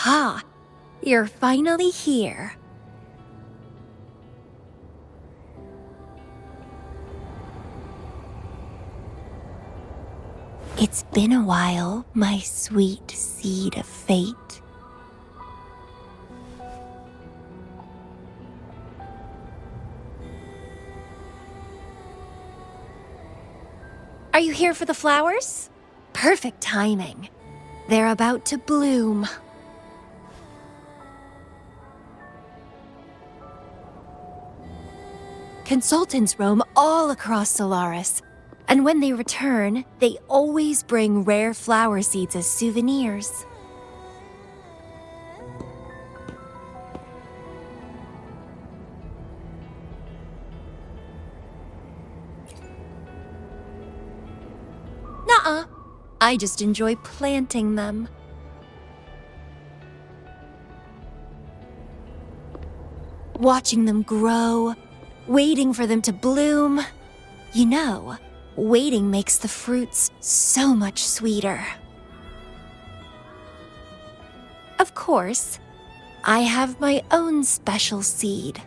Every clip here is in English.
Aha! You're finally here. It's been a while, my sweet seed of fate. Are you here for the flowers? Perfect timing. They're about to bloom. Consultants roam all across Solaris, and when they return, they always bring rare flower seeds as souvenirs. Nuh-uh. I just enjoy planting them. Watching them grow, waiting for them to bloom. You know, waiting makes the fruits so much sweeter. Of course, I have my own special seed.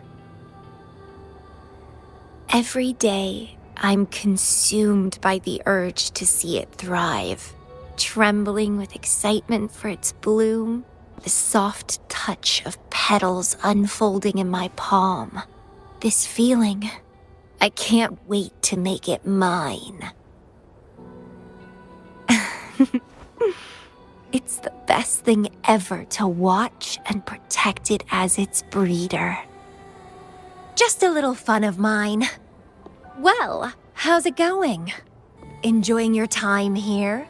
Every day, I'm consumed by the urge to see it thrive, trembling with excitement for its bloom, the soft touch of petals unfolding in my palm. This feeling, I can't wait to make it mine. It's the best thing ever to watch and protect it as its breeder. Just a little fun of mine. Well, how's it going? Enjoying your time here?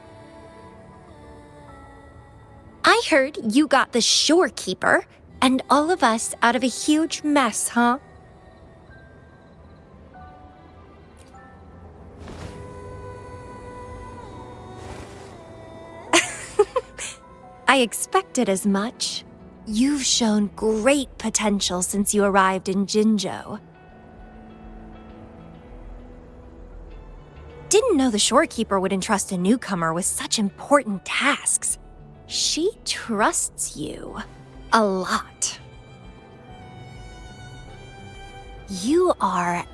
I heard you got the shorekeeper and all of us out of a huge mess, huh? I expected as much. You've shown great potential since you arrived in Jinzhou. Didn't know the shorekeeper would entrust a newcomer with such important tasks. She trusts you a lot. You are...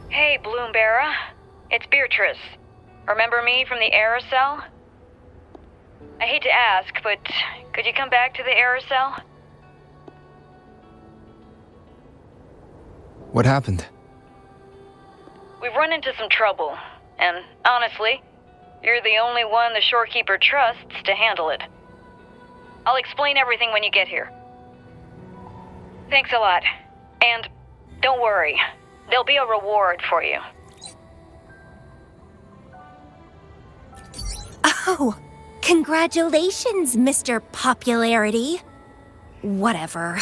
Hey, Bloomberra. It's Beatrice. Remember me from the aerosol? I hate to ask, but could you come back to the aerosol? What happened? We've run into some trouble, and honestly, you're the only one the shorekeeper trusts to handle it. I'll explain everything when you get here. Thanks a lot. And don't worry, there'll be a reward for you. Oh, congratulations, Mr. Popularity. Whatever.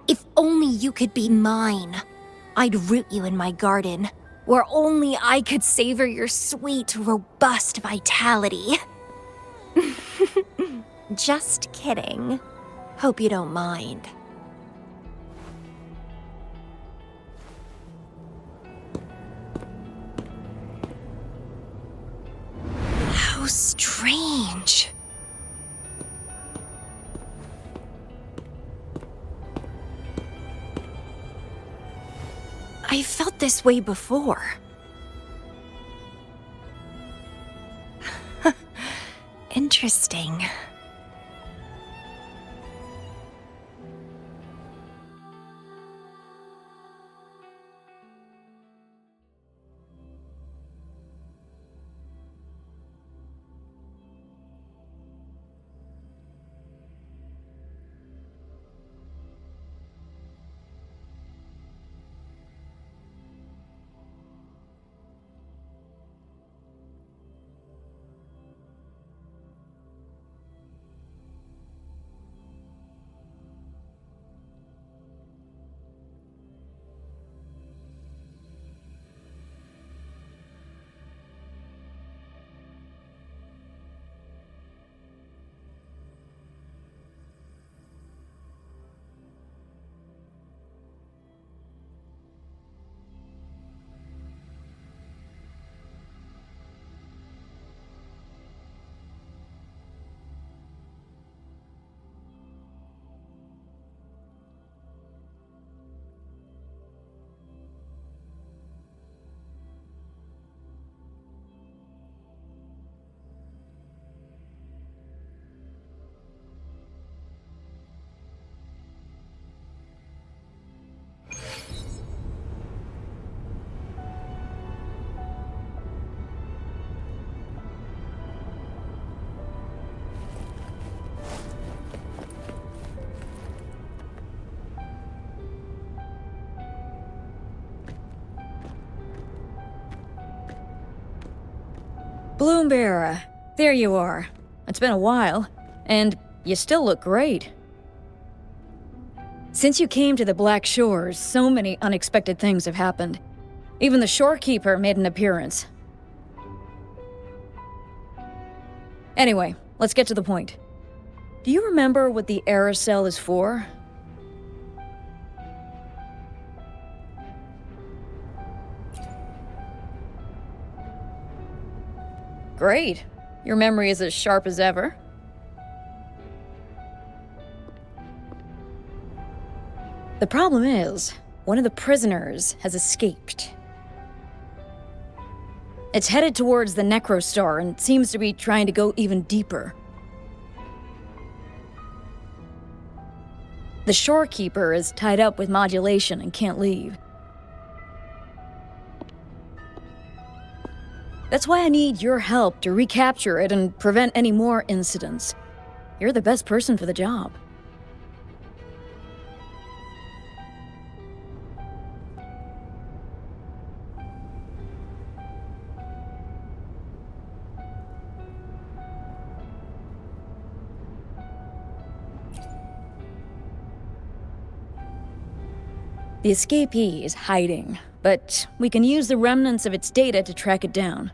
If only you could be mine. I'd root you in my garden, where only I could savor your sweet, robust vitality. Just kidding. Hope you don't mind. How strange. I felt this way before. Interesting. Bloombearer, there you are. It's been a while, and you still look great. Since you came to the Black Shores, so many unexpected things have happened. Even the shorekeeper made an appearance. Anyway, let's get to the point. Do you remember what the aerosol is for? Great. Your memory is as sharp as ever. The problem is, one of the prisoners has escaped. It's headed towards the Necrostar and seems to be trying to go even deeper. The shorekeeper is tied up with modulation and can't leave. That's why I need your help to recapture it and prevent any more incidents. You're the best person for the job. The escapee is hiding, but we can use the remnants of its data to track it down.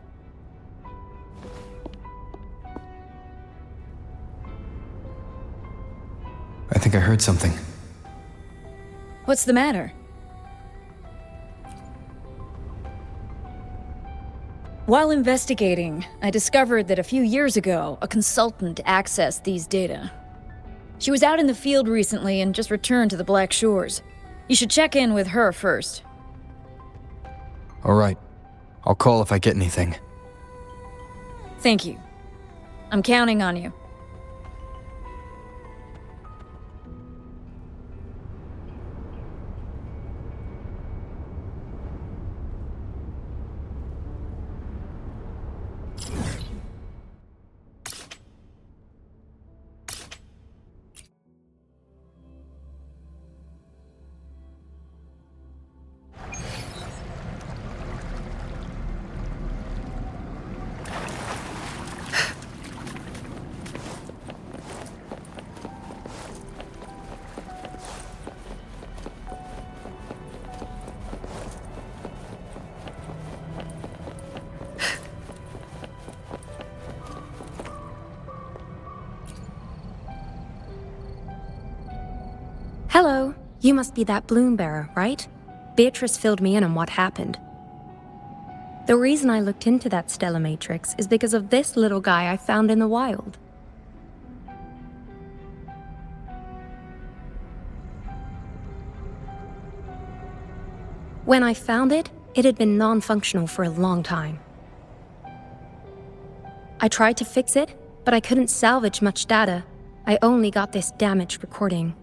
I think I heard something. What's the matter? While investigating, I discovered that a few years ago, a consultant accessed these data. She was out in the field recently and just returned to the Black Shores. You should check in with her first. All right. I'll call if I get anything. Thank you. I'm counting on you. Hello, you must be that bloom bearer, right? Beatrice filled me in on what happened. The reason I looked into that Stella Matrix is because of this little guy I found in the wild. When I found it, it had been non-functional for a long time. I tried to fix it, but I couldn't salvage much data. I only got this damaged recording.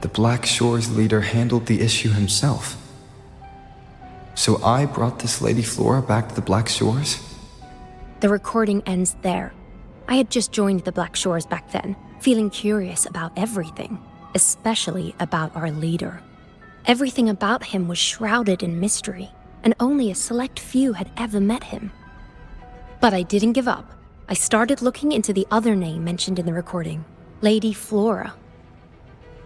The Black Shores leader handled the issue himself. So I brought this Lady Flora back to the Black Shores? The recording ends there. I had just joined the Black Shores back then, feeling curious about everything, especially about our leader. Everything about him was shrouded in mystery, and only a select few had ever met him. But I didn't give up. I started looking into the other name mentioned in the recording, Lady Flora.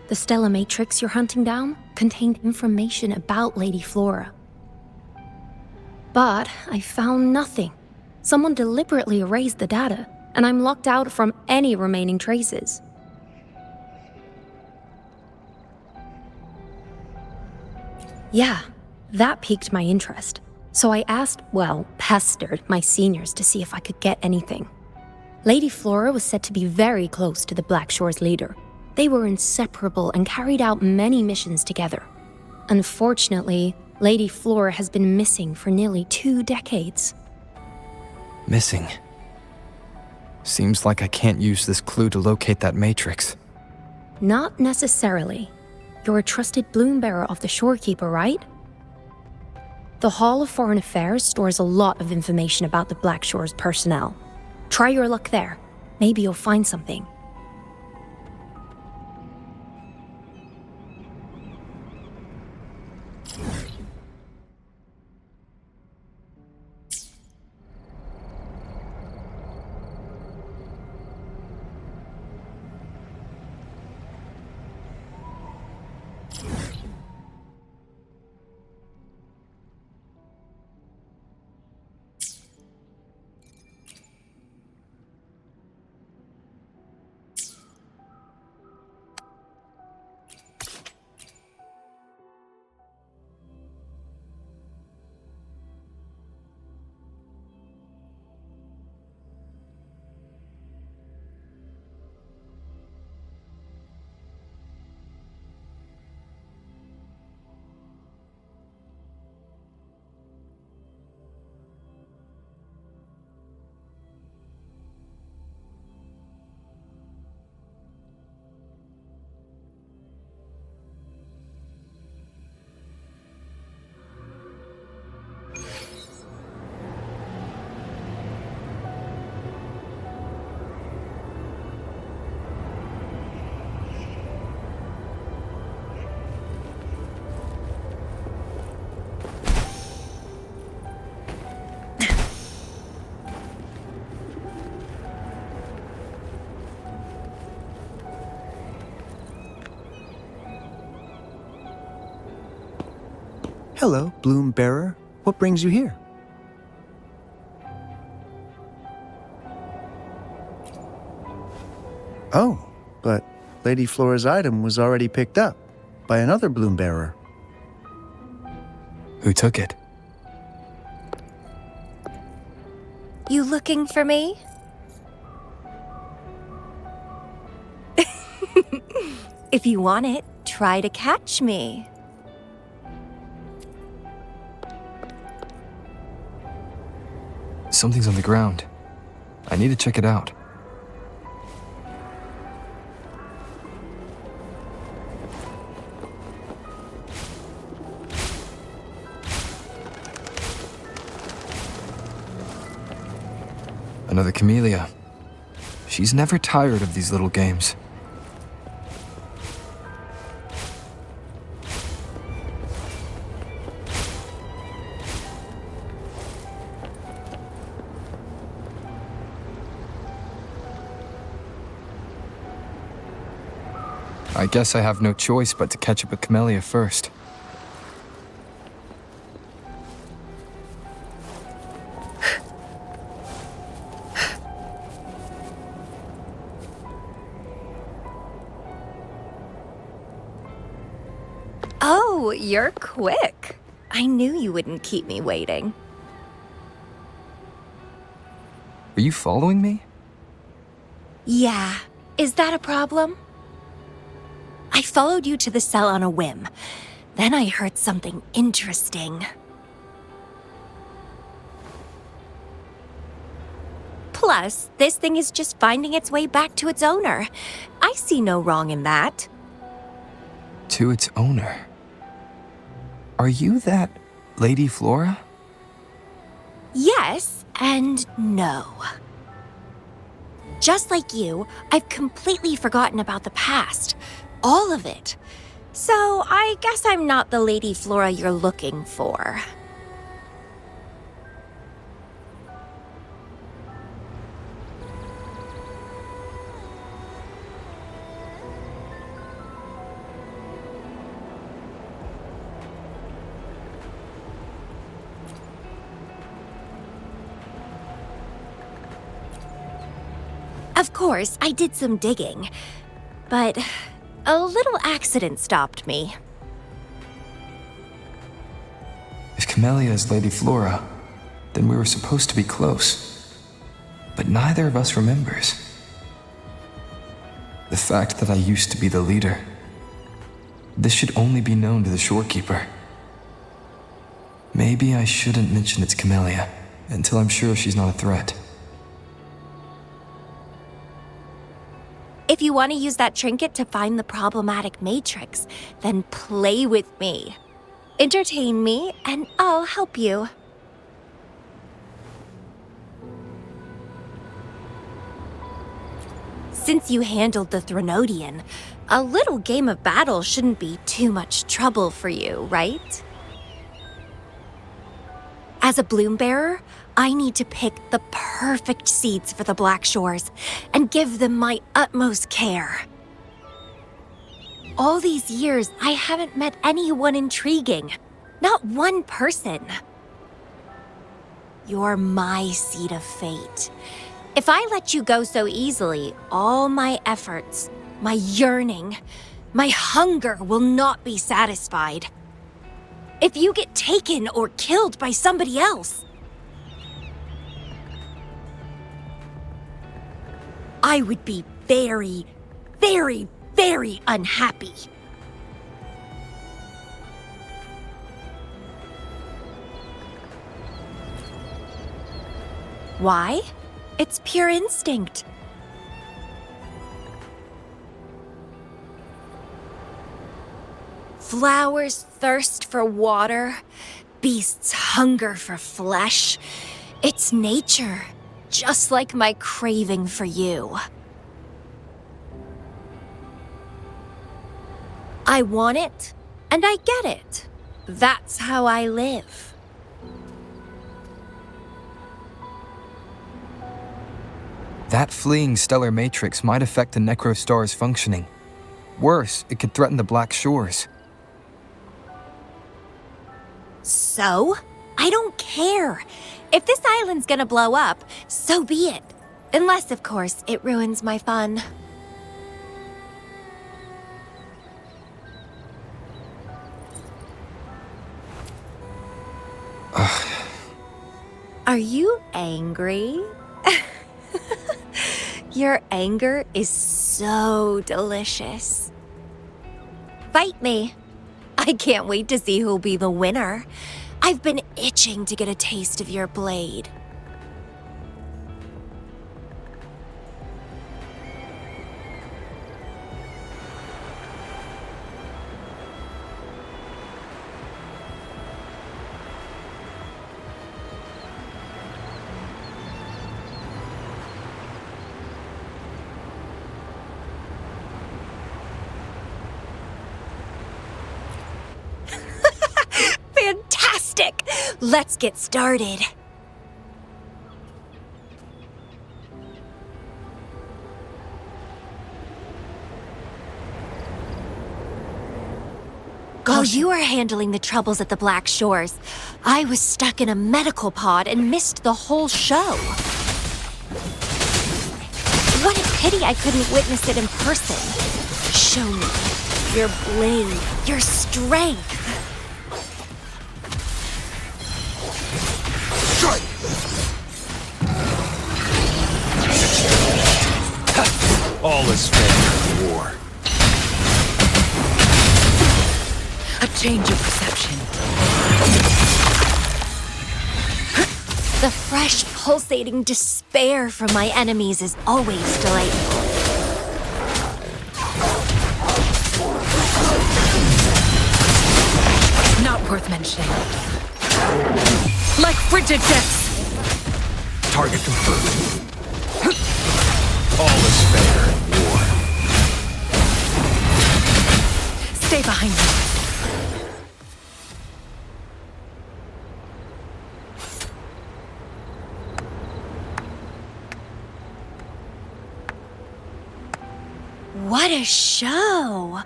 The Stella Matrix you're hunting down contained information about Lady Flora. But I found nothing. Someone deliberately erased the data, and I'm locked out from any remaining traces. Yeah, that piqued my interest. So I pestered my seniors to see if I could get anything. Lady Flora was said to be very close to the Black Shores leader. They were inseparable and carried out many missions together. Unfortunately, Lady Flora has been missing for nearly 2 decades. Missing. Seems like I can't use this clue to locate that matrix. Not necessarily. You're a trusted bloom bearer of the Shorekeeper, right? The Hall of Foreign Affairs stores a lot of information about the Black Shore's personnel. Try your luck there. Maybe you'll find something. Hello, Bloom Bearer. What brings you here? Oh, but Lady Flora's item was already picked up by another Bloom Bearer. Who took it? You looking for me? If you want it, try to catch me. Something's on the ground. I need to check it out. Another Camellya. She's never tired of these little games. I guess I have no choice but to catch up with Camellya first. Oh, you're quick. I knew you wouldn't keep me waiting. Are you following me? Yeah. Is that a problem? I followed you to the cell on a whim. Then I heard something interesting. Plus, this thing is just finding its way back to its owner. I see no wrong in that. To its owner? Are you that Lady Flora? Yes and no. Just like you, I've completely forgotten about the past. All of it. So I guess I'm not the Lady Flora you're looking for. Of course, I did some digging, but a little accident stopped me. If Camellya is Lady Flora, then we were supposed to be close. But neither of us remembers. The The fact that I used to be the leader. This should only be known to the shorekeeper. Maybe I shouldn't mention it's Camellya until I'm sure she's not a threat. If you want to use that trinket to find the problematic matrix, then play with me. Entertain me, and I'll help you. Since you handled the Threnodian, a little game of battle shouldn't be too much trouble for you, right? As a bloom bearer, I need to pick the perfect seeds for the Black Shores and give them my utmost care. All these years, I haven't met anyone intriguing. Not one person. You're my seed of fate. If I let you go so easily, all my efforts, my yearning, my hunger will not be satisfied. If you get taken or killed by somebody else, I would be very, very, very unhappy. Why? It's pure instinct. Flowers thirst for water, beasts hunger for flesh. It's nature, just like my craving for you. I want it, and I get it. That's how I live. That fleeing stellar matrix might affect the Necrostar's functioning. Worse, it could threaten the Black Shores. So? I don't care. If this island's gonna blow up, so be it. Unless, of course, it ruins my fun. Are you angry? Your anger is so delicious. Fight me. I can't wait to see who'll be the winner. I've been itching to get a taste of your blade. Fantastic! Let's get started. While you were handling the troubles at the Black Shores, I was stuck in a medical pod and missed the whole show. What a pity I couldn't witness it in person. Show me your blade, your strength. All is fair in war. A change of perception. The fresh, pulsating despair from my enemies is always delightful. Not worth mentioning. Like frigid depths. Target confirmed. All is fair in war. Stay behind me. What a show!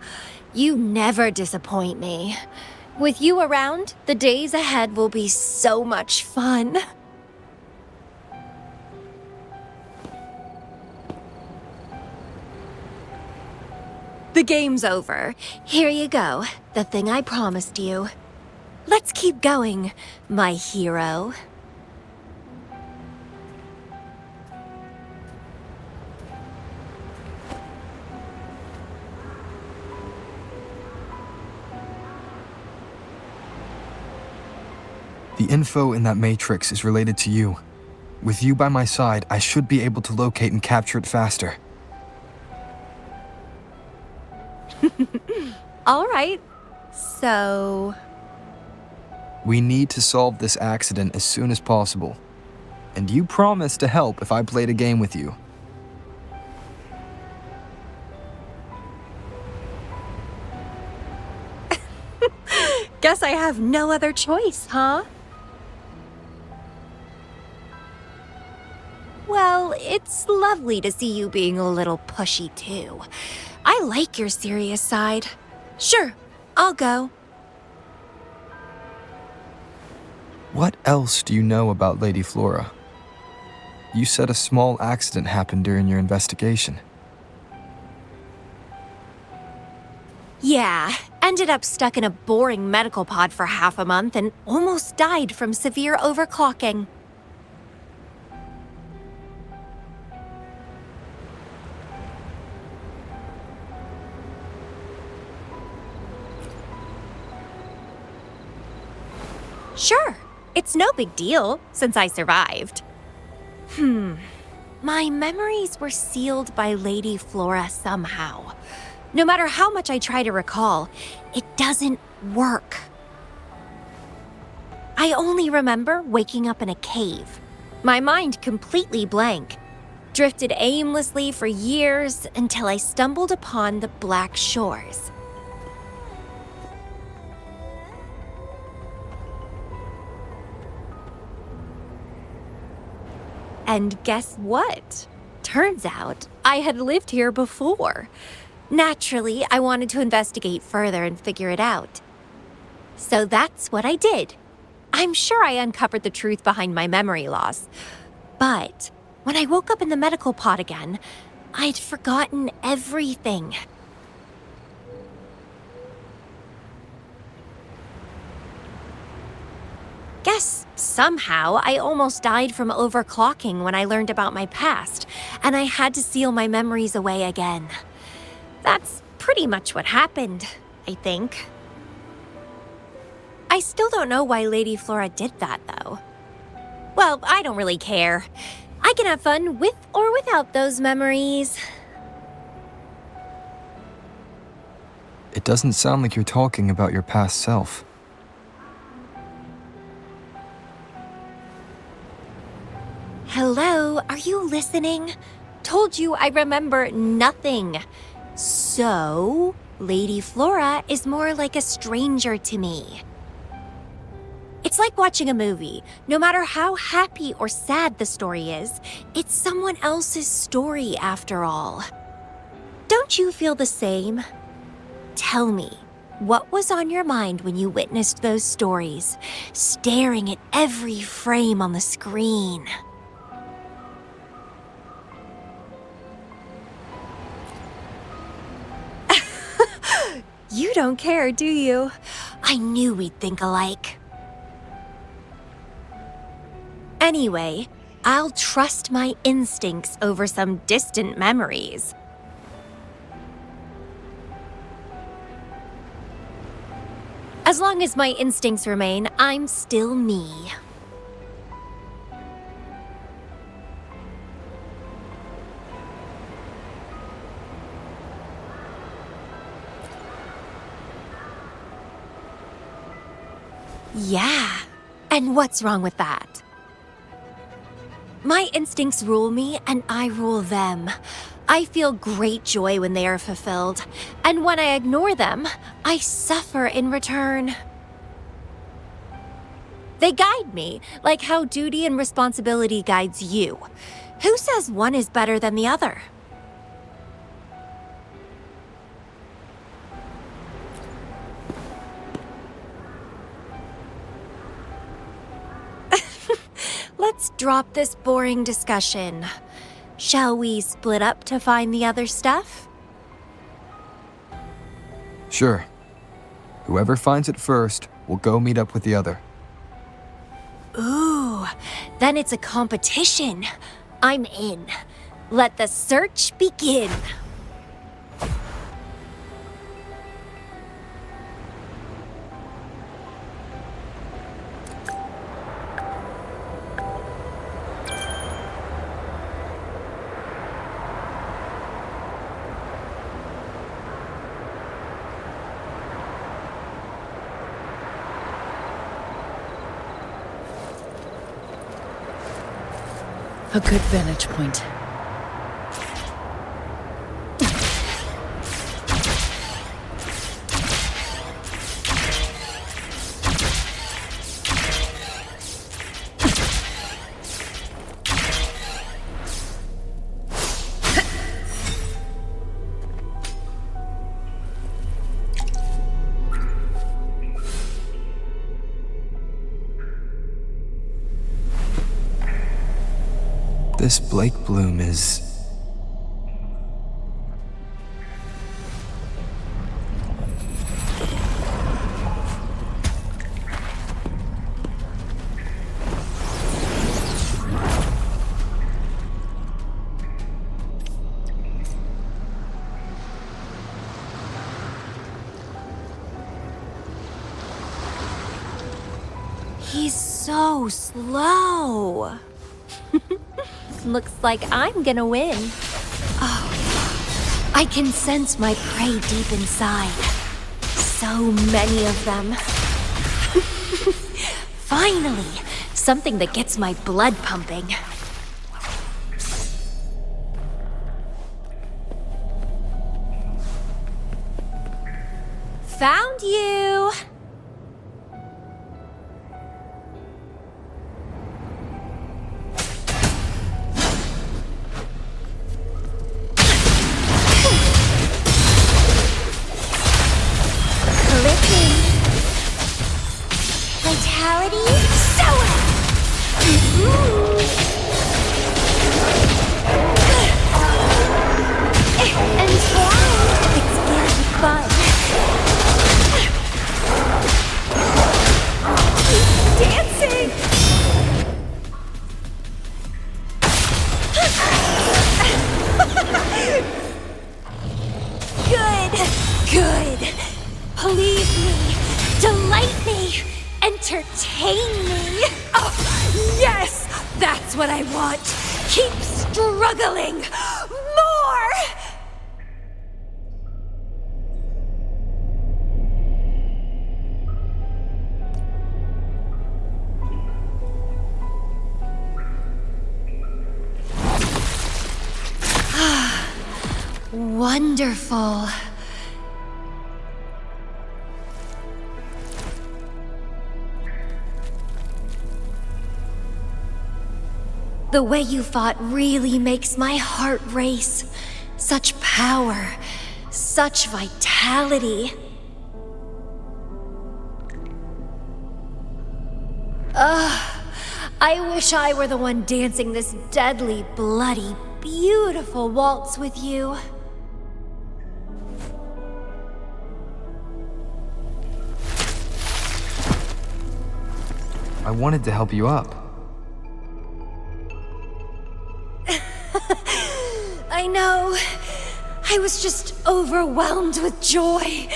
You never disappoint me. With you around, the days ahead will be so much fun. The game's over. Here you go, the thing I promised you. Let's keep going, my hero. The info in that matrix is related to you. With you by my side, I should be able to locate and capture it faster. All right. So, We need to solve this accident as soon as possible. And you promised to help if I played a game with you. guess I have no other choice, huh? Well, it's lovely to see you being a little pushy, too. I like your serious side. Sure, I'll go. What else do you know about Lady Flora? You said a small accident happened during your investigation. Yeah, ended up stuck in a boring medical pod for half a month and almost died from severe overclocking. Sure, it's no big deal since I survived. My memories were sealed by Lady Flora somehow. No matter how much I try to recall, it doesn't work. I only remember waking up in a cave, my mind completely blank, drifted aimlessly for years until I stumbled upon the Black Shores. And guess what? Turns out I had lived here before. Naturally, I wanted to investigate further and figure it out. So that's what I did. I'm sure I uncovered the truth behind my memory loss. But when I woke up in the medical pod again, I'd forgotten everything. Guess somehow I almost died from overclocking when I learned about my past, and I had to seal my memories away again. That's pretty much what happened, I think. I still don't know why Lady Flora did that, though. Well, I don't really care. I can have fun with or without those memories. It doesn't sound like you're talking about your past self. Hello, are you listening? Told you I remember nothing. So, Lady Flora is more like a stranger to me. It's like watching a movie. No matter how happy or sad the story is, it's someone else's story after all. Don't you feel the same? Tell me, what was on your mind when you witnessed those stories, staring at every frame on the screen? You don't care, do you? I knew we'd think alike. Anyway, I'll trust my instincts over some distant memories. As long as my instincts remain, I'm still me. Yeah, and what's wrong with that? My instincts rule me, and I rule them. I feel great joy when they are fulfilled, and when I ignore them, I suffer in return. They guide me, like how duty and responsibility guides you. Who says one is better than the other? Let's drop this boring discussion. Shall we split up to find the other stuff? Sure. Whoever finds it first will go meet up with the other. Ooh, then it's a competition. I'm in. Let the search begin. A good vantage point. This Blake bloom is... He's so slow. Looks like I'm gonna win. Oh, I can sense my prey deep inside. So many of them. Finally, something that gets my blood pumping. Found you! Vitality, so and wow, it's gonna be fun. Keep dancing. Good. Please me, delight me. Entertain me! Oh, yes! That's what I want! Keep struggling! More! Wonderful. The way you fought really makes my heart race. Such power, such vitality. I wish I were the one dancing this deadly, bloody, beautiful waltz with you. I wanted to help you up. I know. I was just overwhelmed with joy.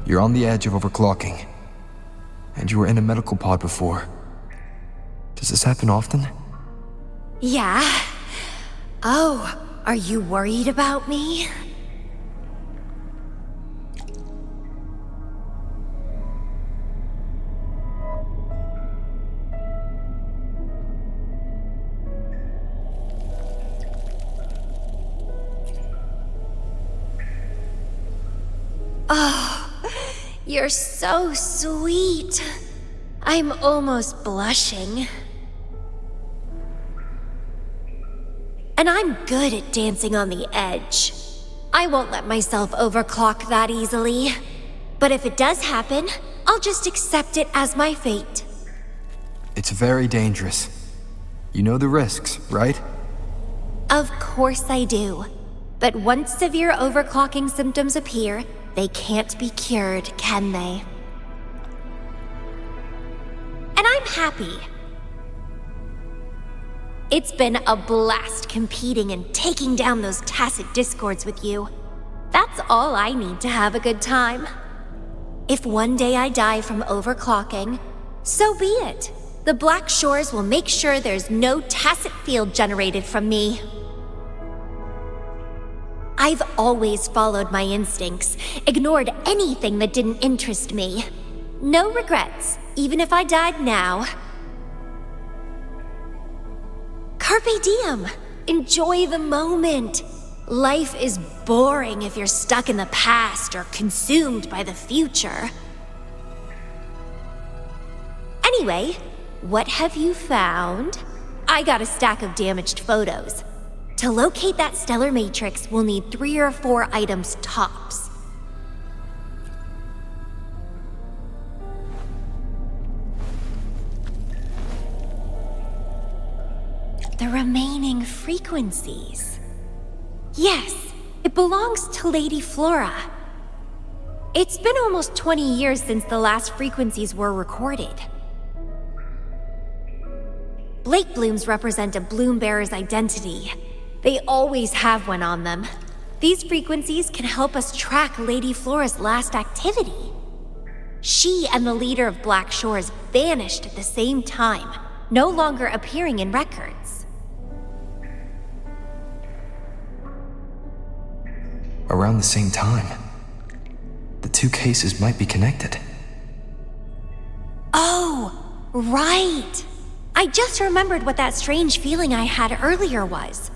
You're on the edge of overclocking. And you were in a medical pod before. Does this happen often? Yeah. Oh, are you worried about me? Oh, you're so sweet. I'm almost blushing. And I'm good at dancing on the edge. I won't let myself overclock that easily. But if it does happen, I'll just accept it as my fate. It's very dangerous. You know the risks, right? Of course I do. But once severe overclocking symptoms appear, they can't be cured, can they? And I'm happy. It's been a blast competing and taking down those tacit discords with you. That's all I need to have a good time. If one day I die from overclocking, so be it. The Black Shores will make sure there's no tacit field generated from me. I've always followed my instincts, ignored anything that didn't interest me. No regrets, even if I died now. Carpe diem. Enjoy the moment. Life is boring if you're stuck in the past or consumed by the future. Anyway, what have you found? I got a stack of damaged photos. To locate that stellar matrix, we'll need 3 or 4 items tops. The remaining frequencies. Yes, it belongs to Lady Flora. It's been almost 20 years since the last frequencies were recorded. Blake blooms represent a bloom bearer's identity. They always have one on them. These frequencies can help us track Lady Flora's last activity. She and the leader of Black Shores vanished at the same time, no longer appearing in records. Around the same time. The two cases might be connected. Oh, right! I just remembered what that strange feeling I had earlier was.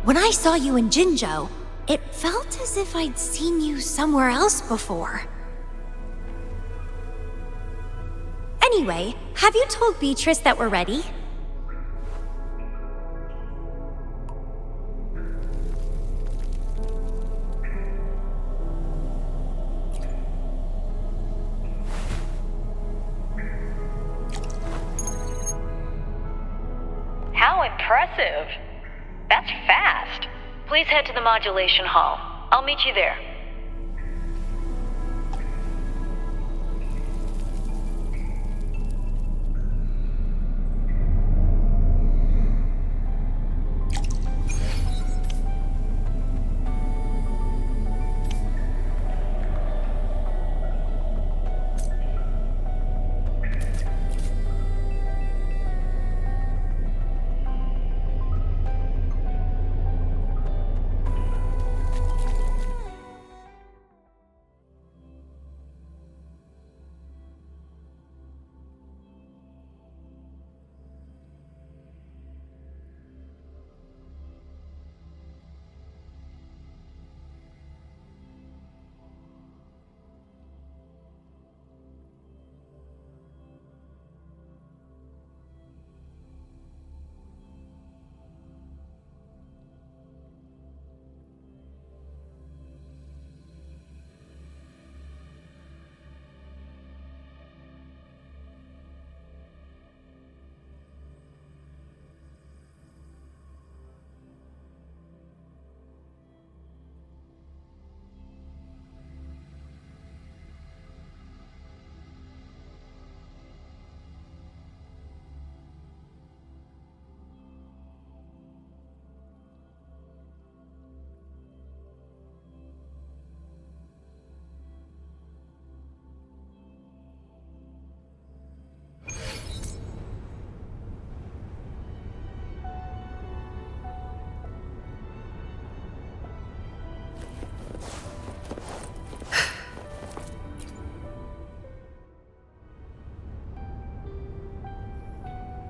When I saw you in Jinzhou, it felt as if I'd seen you somewhere else before. Anyway, have you told Beatrice that we're ready? How impressive. That's fast. Please head to the modulation hall. I'll meet you there.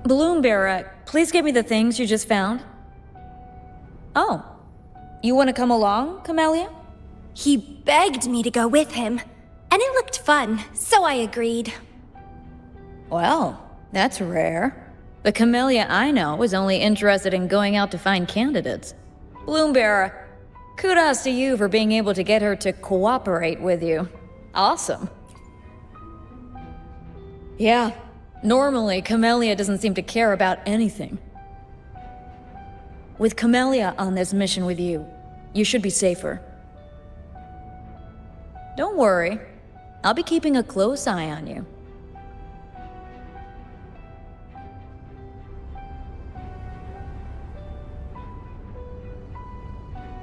Bloom Bearer, please give me the things you just found. Oh, you want to come along, Camellya? He begged me to go with him, and it looked fun, so I agreed. Well, that's rare. The Camellya I know is only interested in going out to find candidates. Bloom Bearer, kudos to you for being able to get her to cooperate with you. Awesome. Yeah, normally Camellya doesn't seem to care about anything. With Camellya on this mission with you, you should be safer. Don't worry, I'll be keeping a close eye on you.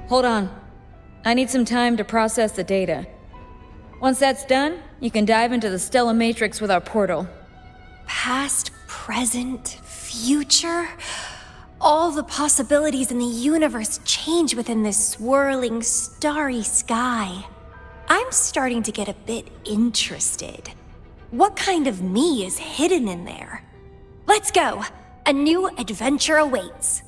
Hold on. I need some time to process the data. Once that's done, you can dive into the Stella Matrix with our portal. Past, present, future. all the possibilities in the universe change within this swirling, starry sky. I'm starting to get a bit interested. What kind of me is hidden in there? Let's go! A new adventure awaits.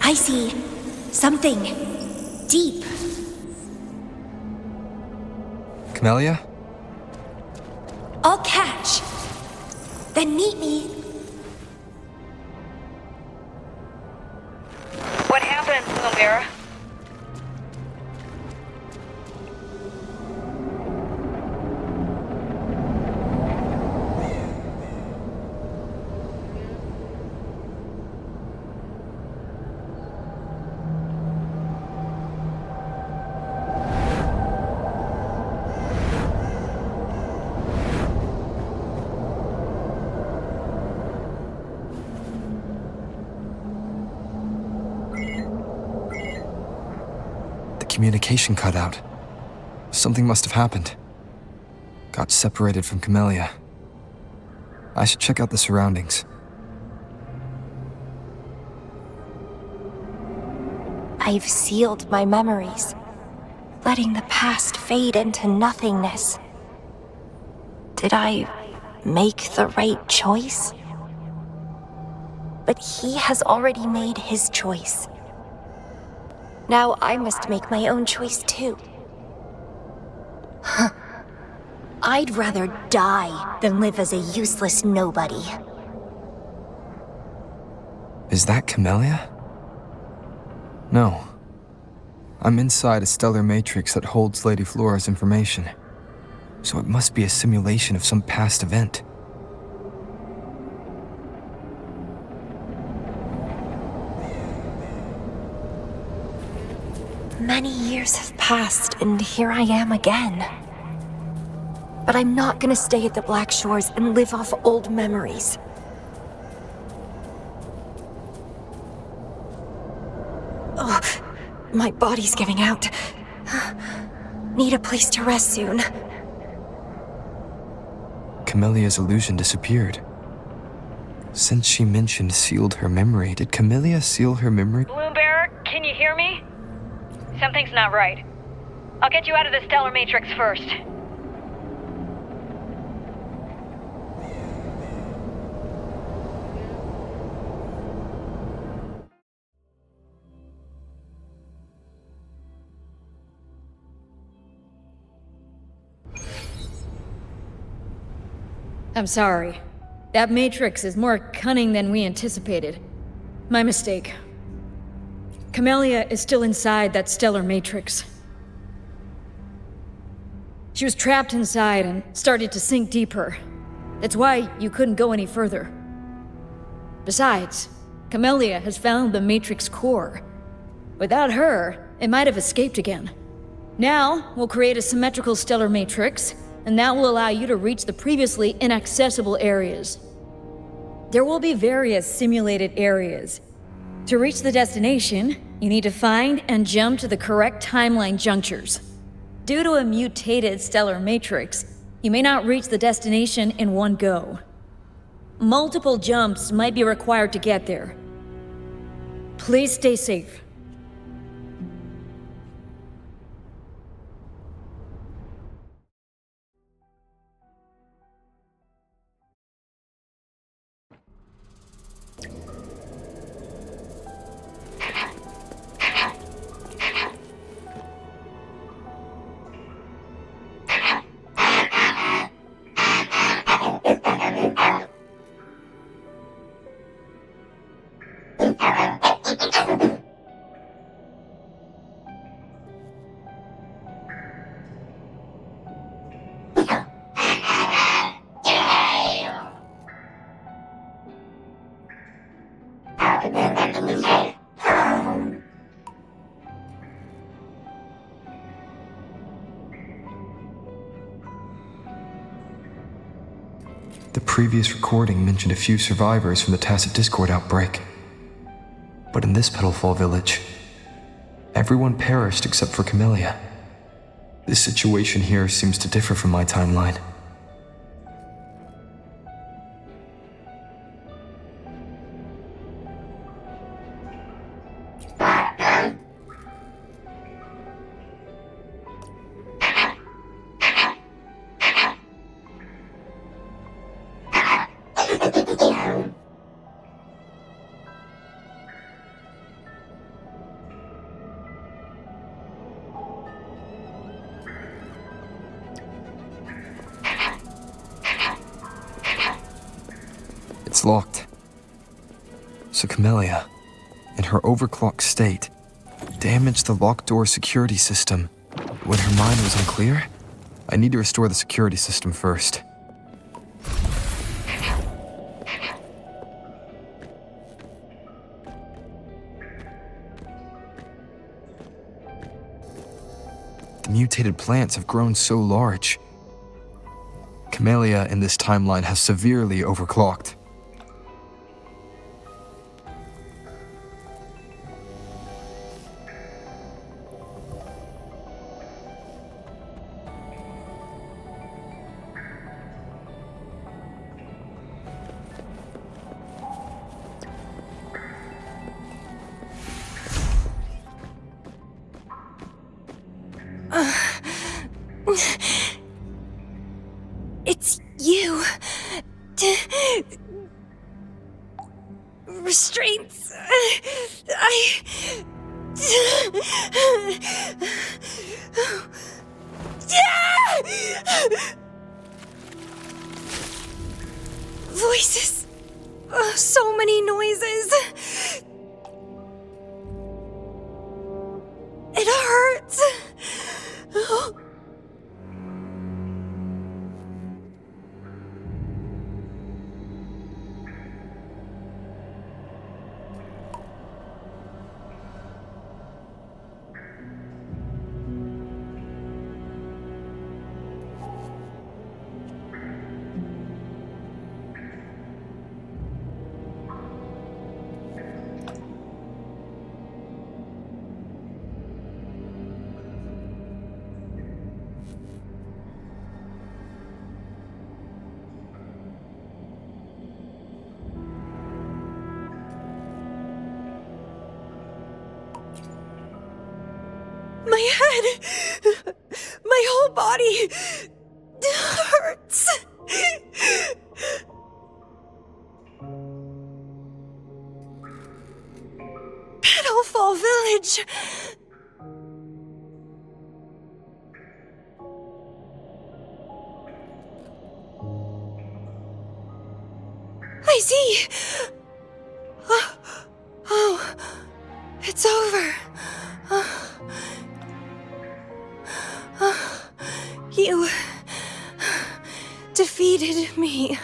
I see something deep. Camellya? I'll catch. Then meet me. What happened, Camellya? Communication cut out. Something must have happened. Got separated from Camellya. I should check out the surroundings. I've sealed my memories, letting the past fade into nothingness. Did I make the right choice? But he has already made his choice. Now I must make my own choice too. I'd rather die than live as a useless nobody. Is that Camellya? No. I'm inside a stellar matrix that holds Lady Flora's information. So it must be a simulation of some past event. Many years have passed, and here I am again. But I'm not gonna stay at the Black Shores and live off old memories. Ugh, my body's giving out. Need a place to rest soon. Camellya's illusion disappeared. Since she mentioned sealed her memory, did Camellya seal her memory? Bloombearer, can you hear me? Something's not right. I'll get you out of the stellar matrix first. I'm sorry. That matrix is more cunning than we anticipated. My mistake. Camellya is still inside that stellar matrix. She was trapped inside and started to sink deeper. That's why you couldn't go any further. Besides, Camellya has found the matrix core. Without her, it might have escaped again. Now, we'll create a symmetrical stellar matrix, and that will allow you to reach the previously inaccessible areas. There will be various simulated areas. To reach the destination, you need to find and jump to the correct timeline junctures. Due to a mutated stellar matrix, you may not reach the destination in one go. Multiple jumps might be required to get there. Please stay safe. The previous recording mentioned a few survivors from the tacit discord outbreak. But in this Petalfall village, everyone perished except for Camellya. This situation here seems to differ from my timeline. It's locked. So Camellya, in her overclocked state, damaged the locked door security system when her mind was unclear? I need to restore the security system first. The mutated plants have grown so large. Camellya in this timeline has severely overclocked. It's you. Restraints. Voices. So many noises. It hurts. My head, my whole body hurts. Petalfall Village. I see. Oh, it's over. You defeated me.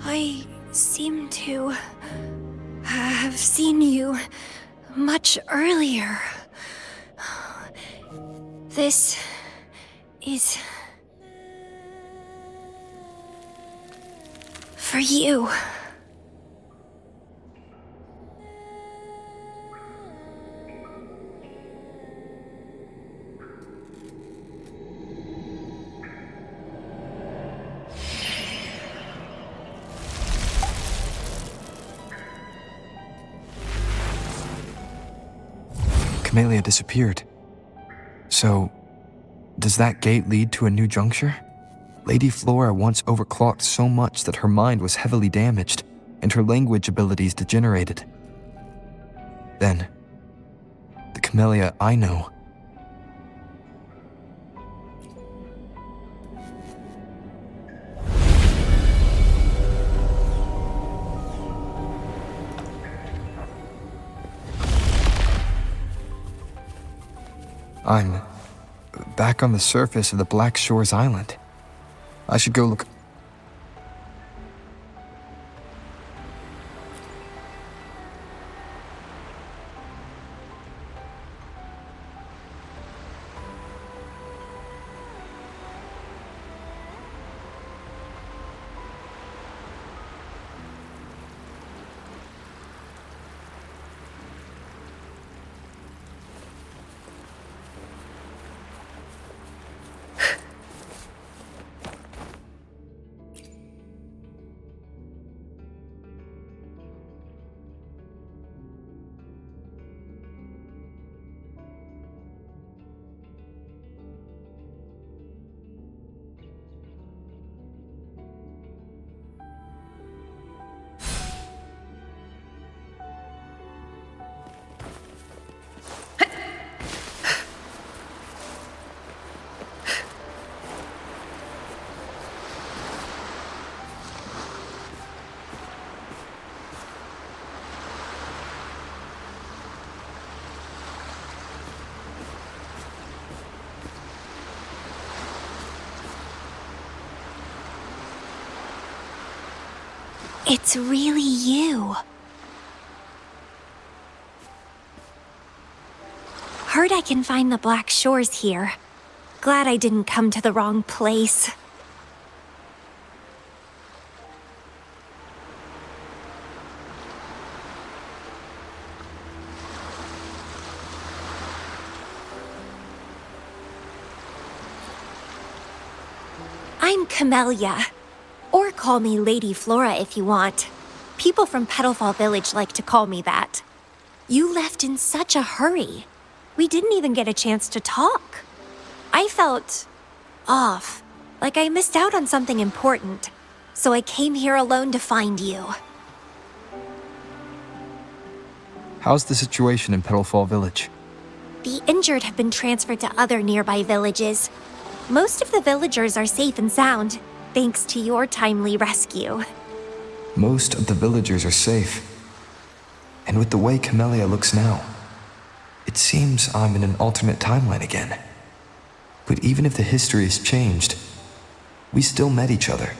I seem to have seen you much earlier. This is for you. Camellya disappeared. So, does that gate lead to a new juncture? Lady Flora once overclocked so much that her mind was heavily damaged, and her language abilities degenerated. Then, the Camellya I know. I'm back on the surface of the Black Shores Island. I should go look. It's really you. Heard I can find the Black Shores here. Glad I didn't come to the wrong place. I'm Camellya. Or call me Lady Flora if you want. People from Petalfall Village like to call me that. You left in such a hurry. We didn't even get a chance to talk. I felt off, like I missed out on something important. So I came here alone to find you. How's the situation in Petalfall Village? The injured have been transferred to other nearby villages. Most of the villagers are safe and sound, thanks to your timely rescue. Most of the villagers are safe. And with the way Camellya looks now, it seems I'm in an alternate timeline again. But even if the history has changed, we still met each other.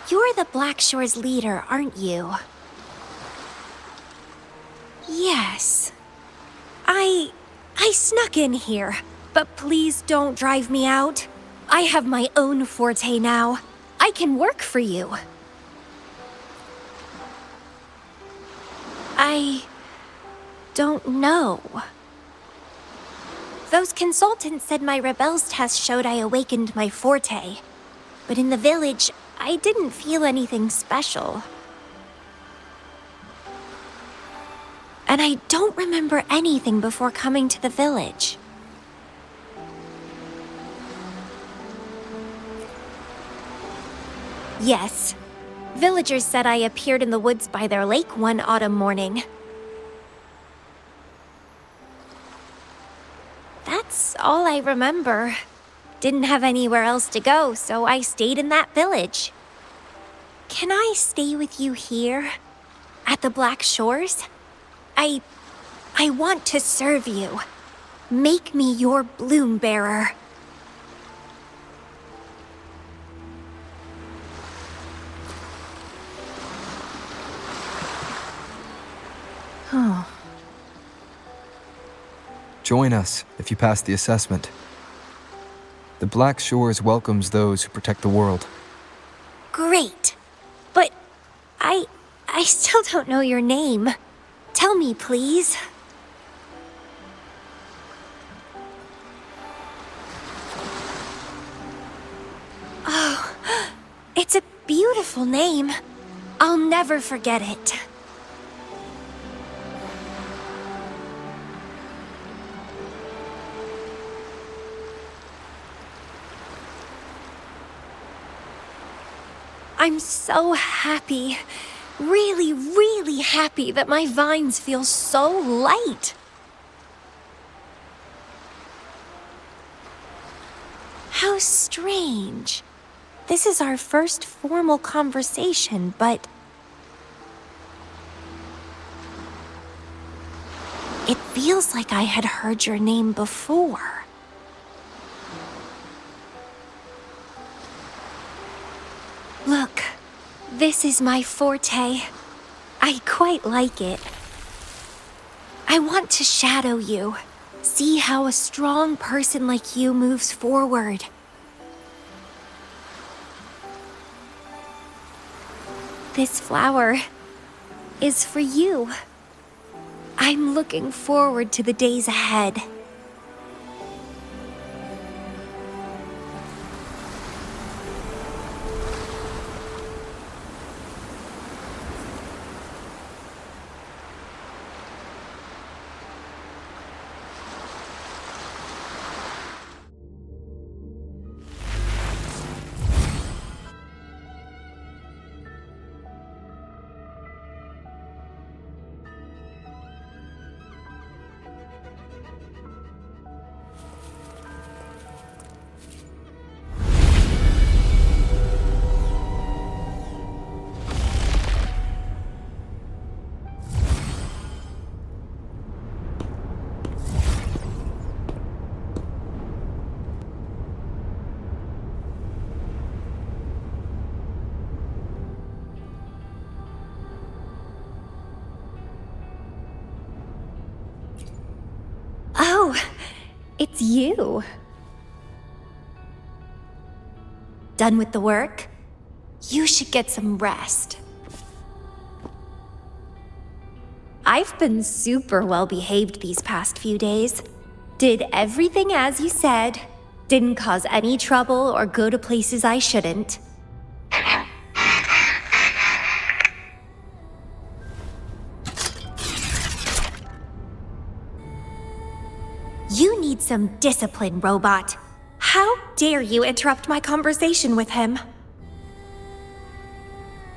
You're the Black Shores leader, aren't you? Yes. I snuck in here, but please don't drive me out. I have my own forte now. I can work for you. I don't know. Those consultants said my rebels test showed I awakened my forte. But in the village, I didn't feel anything special. And I don't remember anything before coming to the village. Yes. Villagers said I appeared in the woods by their lake one autumn morning. That's all I remember. Didn't have anywhere else to go, so I stayed in that village. Can I stay with you here? At the Black Shores? I want to serve you. Make me your bloom bearer. Join us if you pass the assessment. The Black Shores welcomes those who protect the world. Great. But I still don't know your name. Tell me, please. Oh, it's a beautiful name. I'll never forget it. I'm so happy. Really, really happy that my vines feel so light. How strange. This is our first formal conversation, but it feels like I had heard your name before. Look, this is my forte. I quite like it. I want to shadow you. See how a strong person like you moves forward. This flower is for you. I'm looking forward to the days ahead. It's you. Done with the work? You should get some rest. I've been super well behaved these past few days. Did everything as you said. Didn't cause any trouble or go to places I shouldn't. You need some discipline, robot. How dare you interrupt my conversation with him?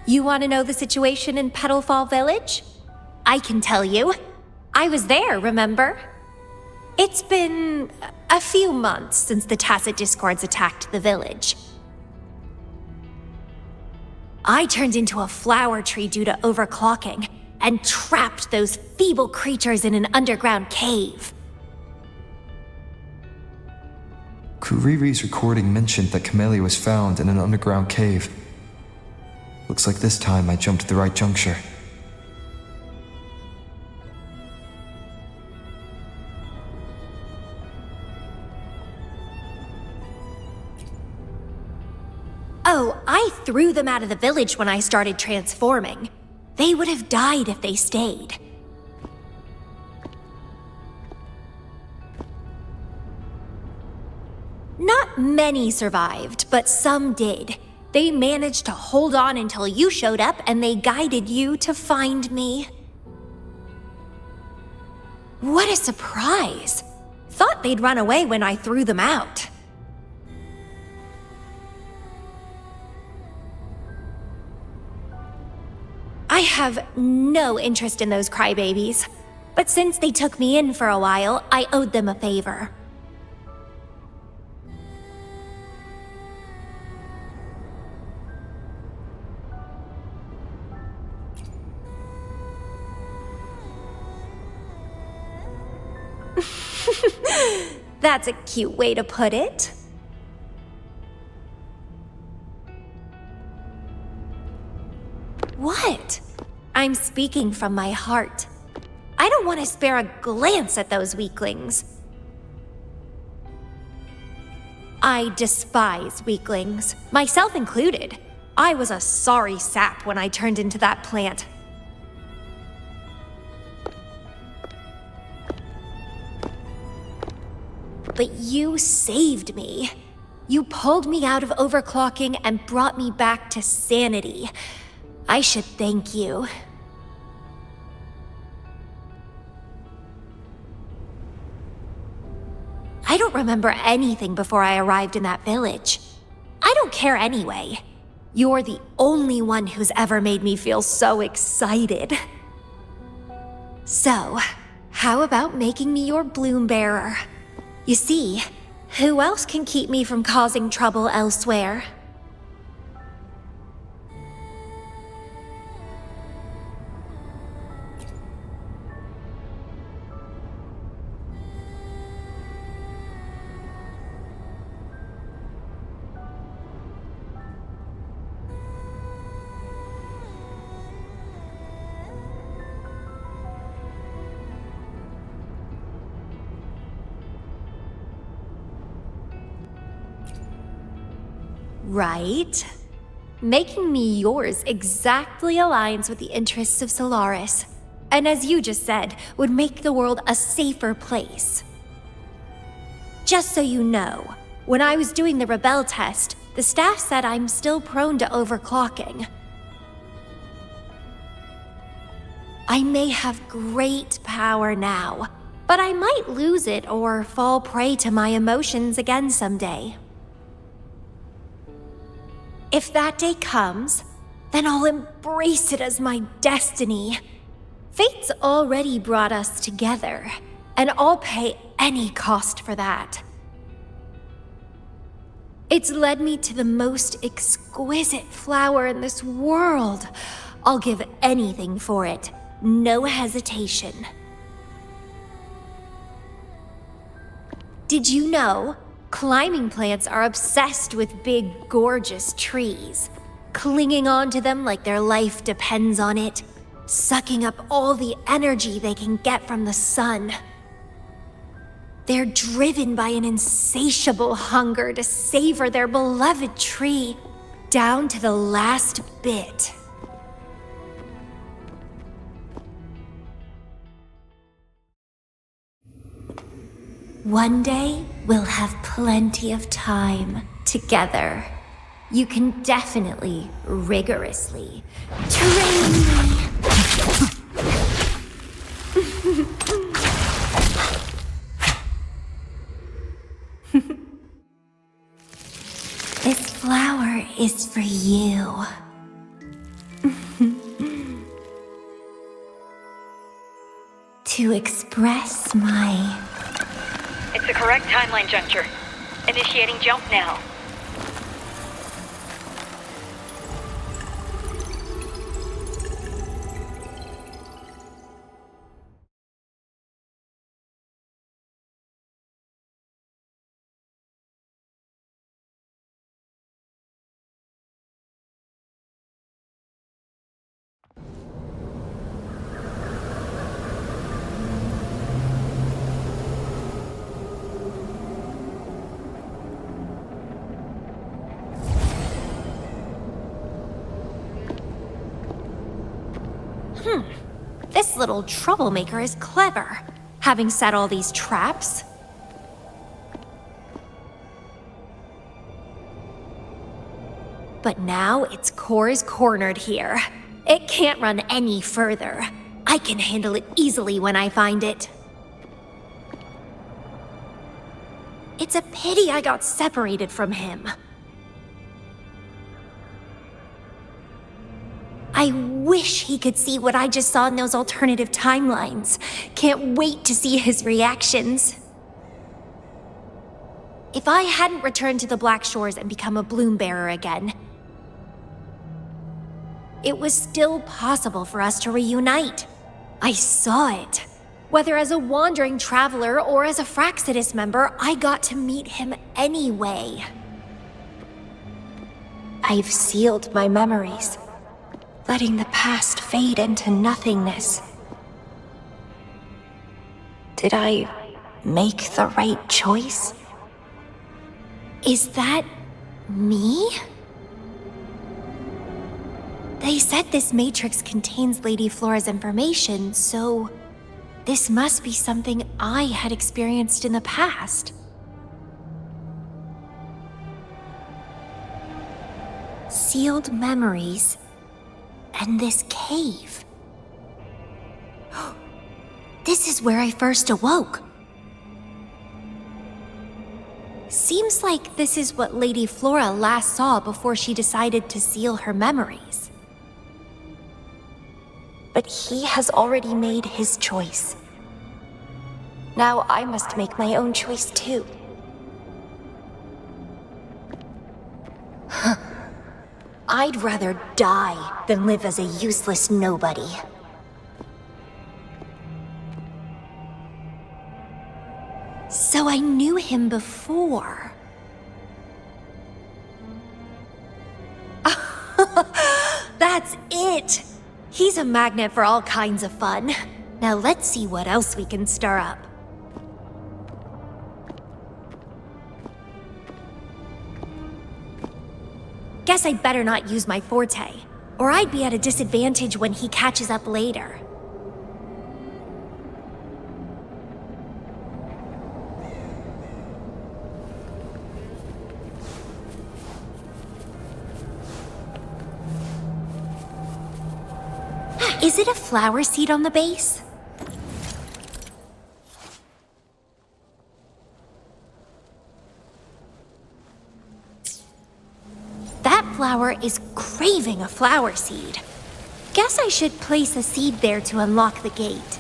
You want to know the situation in Petalfall Village? I can tell you. I was there, remember? It's been a few months since the Tacit Discords attacked the village. I turned into a flower tree due to overclocking and trapped those feeble creatures in an underground cave. Kuriri's recording mentioned that Camellya was found in an underground cave. Looks like this time I jumped at the right juncture. Oh, I threw them out of the village when I started transforming. They would have died if they stayed. Not many survived, but some did. They managed to hold on until you showed up and they guided you to find me. What a surprise! Thought they'd run away when I threw them out. I have no interest in those crybabies, but since they took me in for a while, I owed them a favor. That's a cute way to put it. What? I'm speaking from my heart. I don't want to spare a glance at those weaklings. I despise weaklings, myself included. I was a sorry sap when I turned into that plant. But you saved me. You pulled me out of overclocking and brought me back to sanity. I should thank you. I don't remember anything before I arrived in that village. I don't care anyway. You're the only one who's ever made me feel so excited. So, how about making me your bloom bearer? You see, who else can keep me from causing trouble elsewhere? Right. Making me yours exactly aligns with the interests of Solaris, and as you just said, would make the world a safer place. Just so you know, when I was doing the Rebel test, the staff said I'm still prone to overclocking. I may have great power now, but I might lose it or fall prey to my emotions again someday. If that day comes, then I'll embrace it as my destiny. Fate's already brought us together, and I'll pay any cost for that. It's led me to the most exquisite flower in this world. I'll give anything for it, no hesitation. Did you know? Climbing plants are obsessed with big, gorgeous trees, clinging onto them like their life depends on it, sucking up all the energy they can get from the sun. They're driven by an insatiable hunger to savor their beloved tree, down to the last bit. One day, we'll have plenty of time together. You can definitely, rigorously, train me. This flower is for you. To express my... It's the correct timeline juncture. Initiating jump now. This little troublemaker is clever, having set all these traps. But now its core is cornered here. It can't run any further. I can handle it easily when I find it. It's a pity I got separated from him. I wish he could see what I just saw in those alternative timelines. Can't wait to see his reactions. If I hadn't returned to the Black Shores and become a bloom bearer again, it was still possible for us to reunite. I saw it. Whether as a wandering traveler or as a Fraxidus member, I got to meet him anyway. I've sealed my memories, letting the past fade into nothingness. Did I make the right choice? Is that me? They said this matrix contains Lady Flora's information, so this must be something I had experienced in the past. Sealed memories and this cave. This is where I first awoke. Seems like this is what Lady Flora last saw before she decided to seal her memories. But he has already made his choice. Now I must make my own choice too. I'd rather die than live as a useless nobody. So I knew him before. That's it! He's a magnet for all kinds of fun. Now let's see what else we can stir up. Guess I'd better not use my forte, or I'd be at a disadvantage when he catches up later. Is it a flower seed on the base? That flower is craving a flower seed. Guess I should place a seed there to unlock the gate.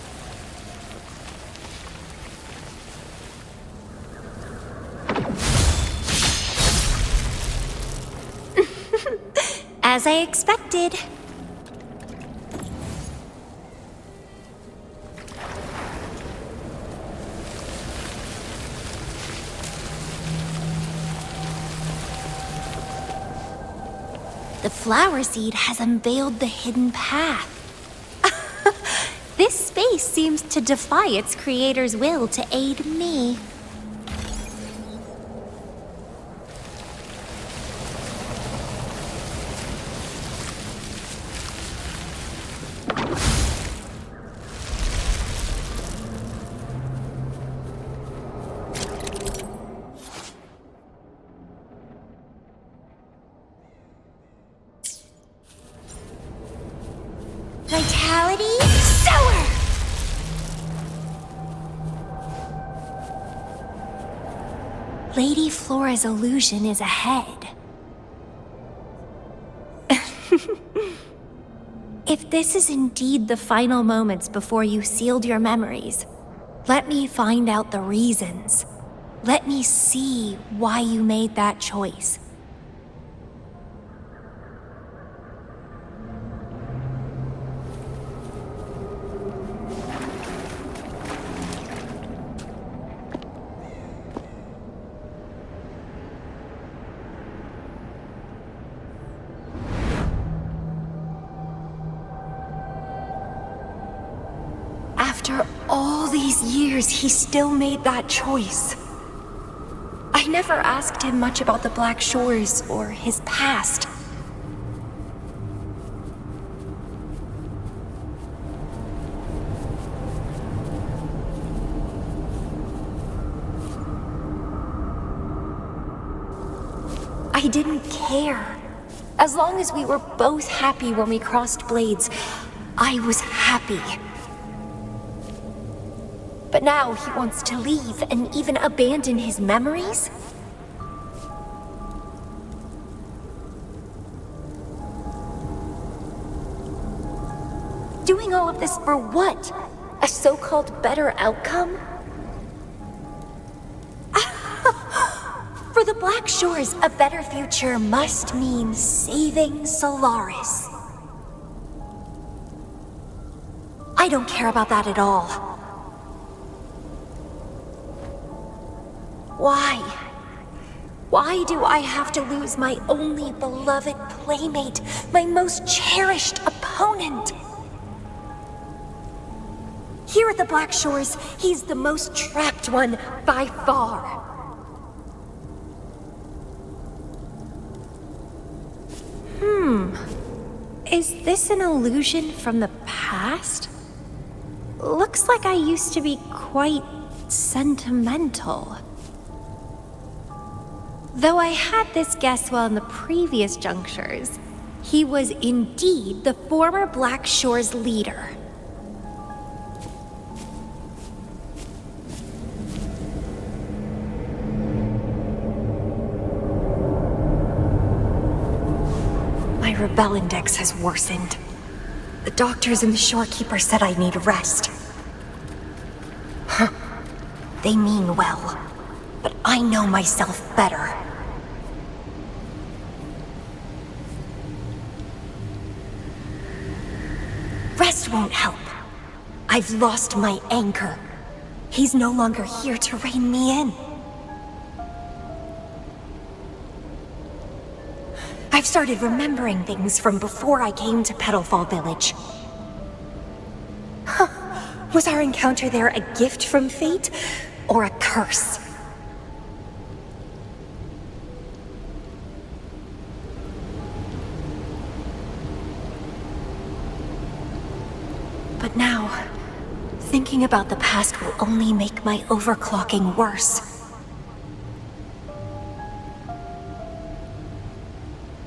As I expected. The flower seed has unveiled the hidden path. This space seems to defy its creator's will to aid me. Vitality Sower! Lady Flora's illusion is ahead. If this is indeed the final moments before you sealed your memories, let me find out the reasons. Let me see why you made that choice. After all these years, he still made that choice. I never asked him much about the Black Shores or his past. I didn't care. As long as we were both happy when we crossed blades, I was happy. But now he wants to leave and even abandon his memories? Doing all of this for what? A so-called better outcome? For the Black Shores, a better future must mean saving Solaris. I don't care about that at all. Why? Why do I have to lose my only beloved playmate, my most cherished opponent? Here at the Black Shores, he's the most trapped one by far. Is this an illusion from the past? Looks like I used to be quite sentimental. Though I had this guess well in the previous junctures, he was indeed the former Black Shores leader. My rebel index has worsened. The doctors and the shorekeeper said I need rest. Huh. They mean well, but I know myself better. Rest won't help. I've lost my anchor. He's no longer here to rein me in. I've started remembering things from before I came to Petalfall Village. Huh. Was our encounter there a gift from fate, or a curse? But now, thinking about the past will only make my overclocking worse.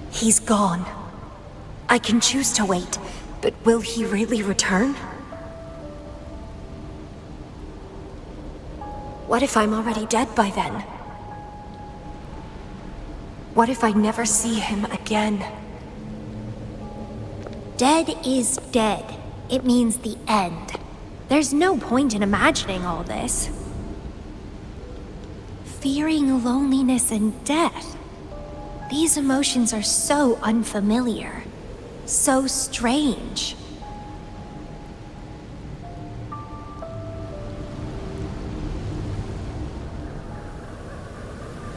He's gone. I can choose to wait, but will he really return? What if I'm already dead by then? What if I never see him again? Dead is dead. It means the end. There's no point in imagining all this. Fearing loneliness and death. These emotions are so unfamiliar, so strange.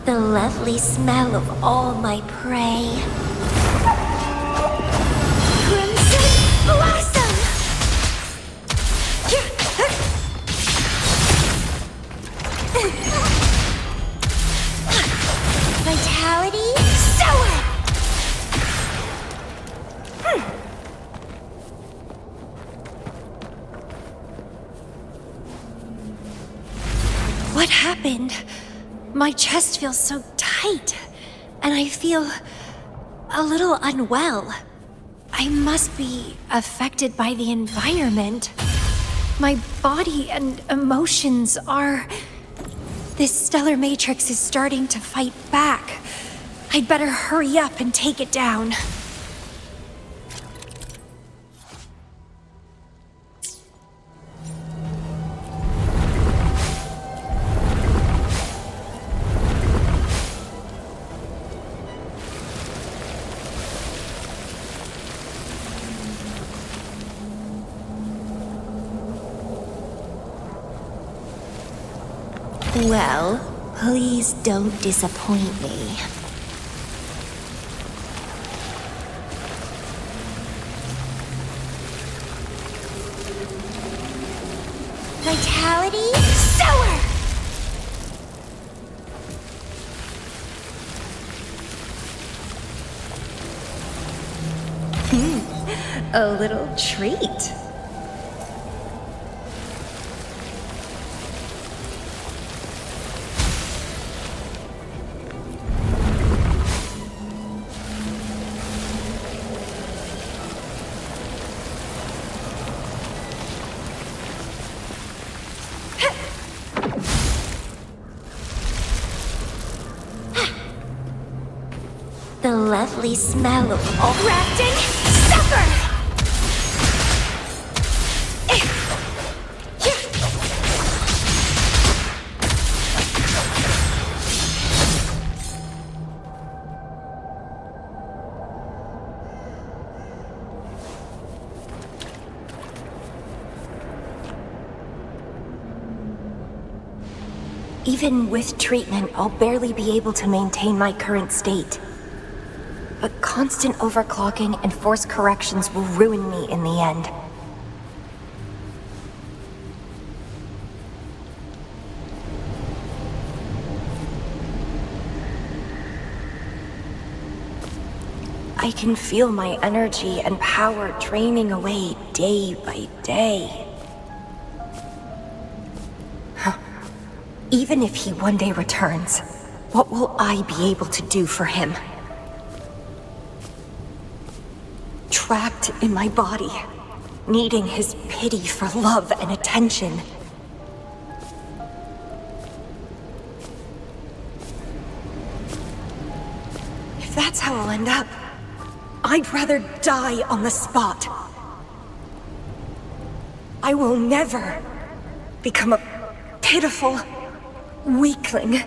The lovely smell of all my prey. Crimson Blossom! Vitality Sower! What happened? My chest feels so tight, and I feel a little unwell. I must be affected by the environment. My body and emotions are... This stellar matrix is starting to fight back. I'd better hurry up and take it down. Well, please don't disappoint me. Vitality Sower! A little treat. The lovely smell of all crafting suffer! Even with treatment, I'll barely be able to maintain my current state. But constant overclocking and forced corrections will ruin me in the end. I can feel my energy and power draining away day by day. Even if he one day returns, what will I be able to do for him? Trapped in my body, needing his pity for love and attention. If that's how I'll end up, I'd rather die on the spot. I will never become a pitiful weakling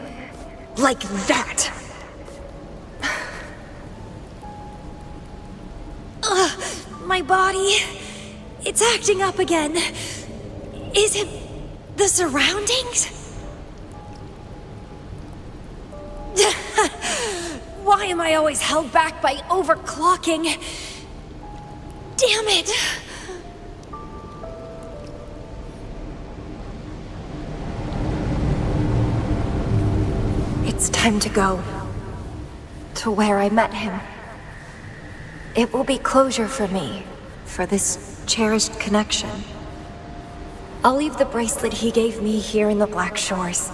like that. My body, it's acting up again. Is it the surroundings? Why am I always held back by overclocking? Damn it! It's time to go. To where I met him. It will be closure for me, for this cherished connection. I'll leave the bracelet he gave me here in the Black Shores.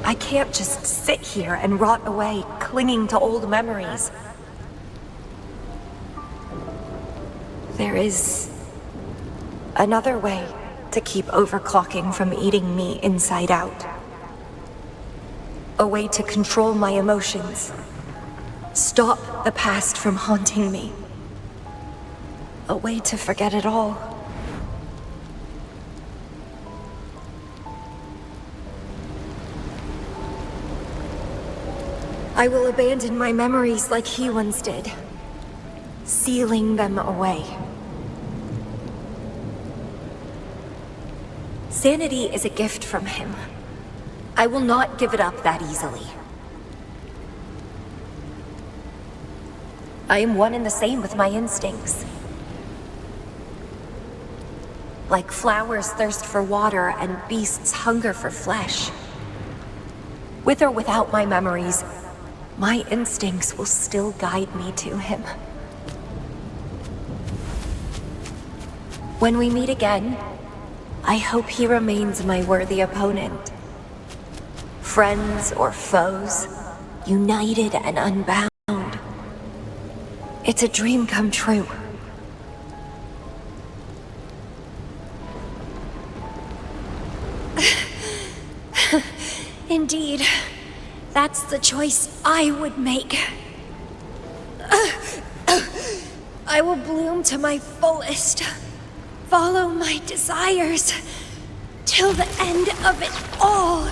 I can't just sit here and rot away, clinging to old memories. There is another way to keep overclocking from eating me inside out. A way to control my emotions. Stop the past from haunting me. A way to forget it all. I will abandon my memories like he once did, sealing them away. Sanity is a gift from him. I will not give it up that easily. I am one and the same with my instincts. Like flowers thirst for water and beasts hunger for flesh. With or without my memories, my instincts will still guide me to him. When we meet again, I hope he remains my worthy opponent. friends or foes, united and unbound. It's a dream come true. Indeed, that's the choice I would make. I will bloom to my fullest, follow my desires, till the end of it all.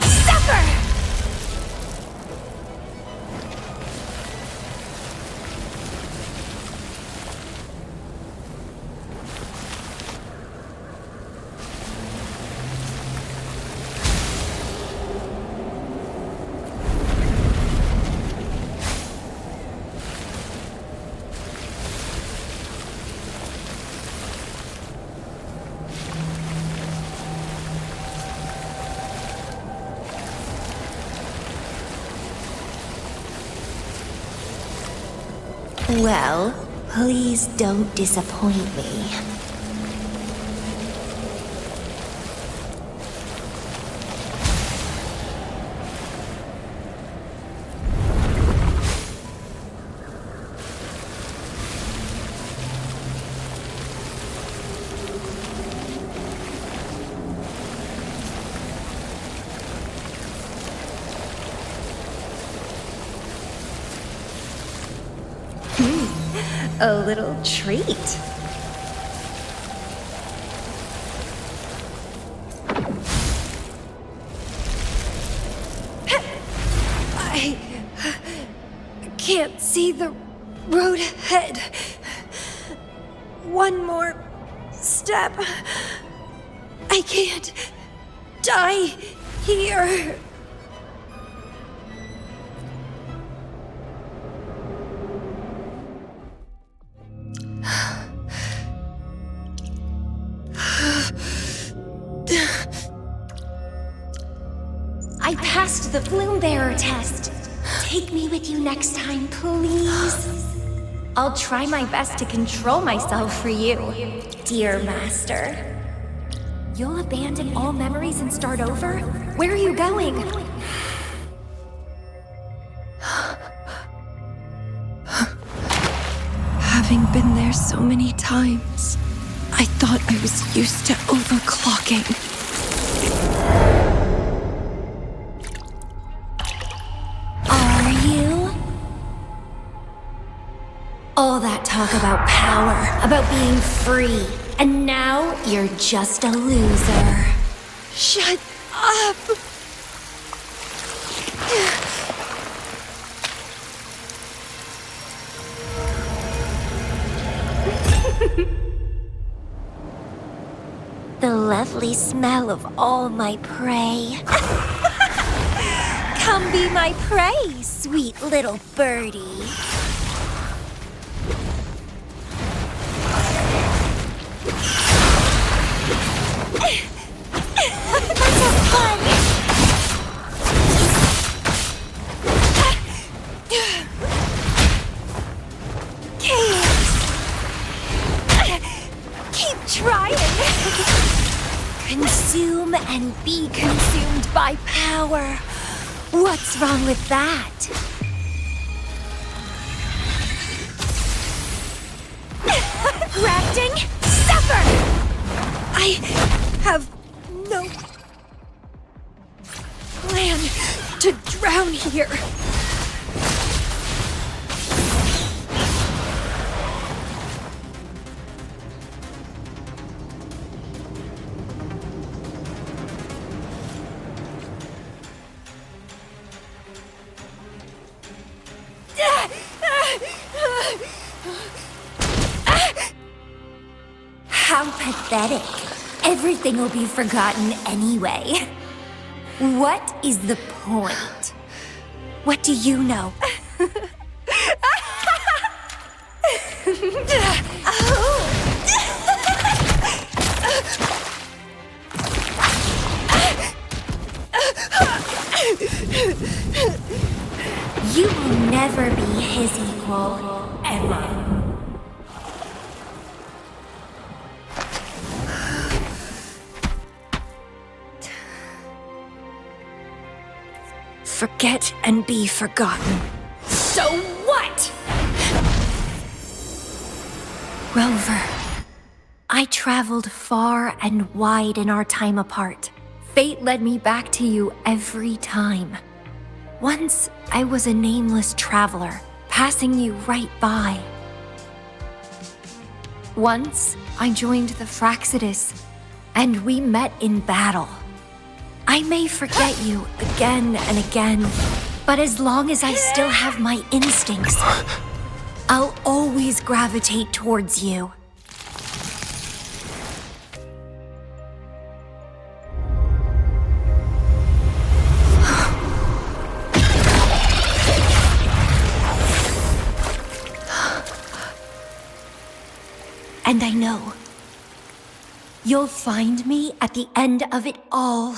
Suffer! Well, please don't disappoint me. A little treat. I can't see the road ahead. One more step. I can't die here. I passed the Bloom Bearer test. Take me with you next time, please. I'll try my best to control myself for you, dear master. You'll abandon all memories and start over? Where are you going? Having been there so many times, I thought I was used to overclocking. All that talk about power, about being free, and now you're just a loser. Shut up! The lovely smell of all my prey. Come be my prey, sweet little birdie. Consume and be consumed by power. What's wrong with that? Grafting, suffer! I have no plan to drown here. How pathetic. Everything will be forgotten anyway. What is the point? What do you know? You will never be his equal, ever. Forget and be forgotten. So what? Rover, I traveled far and wide in our time apart. Fate led me back to you every time. Once, I was a nameless traveler, passing you right by. Once, I joined the Fraxidus, and we met in battle. I may forget you again and again, but as long as I still have my instincts, I'll always gravitate towards you. And I know you'll find me at the end of it all.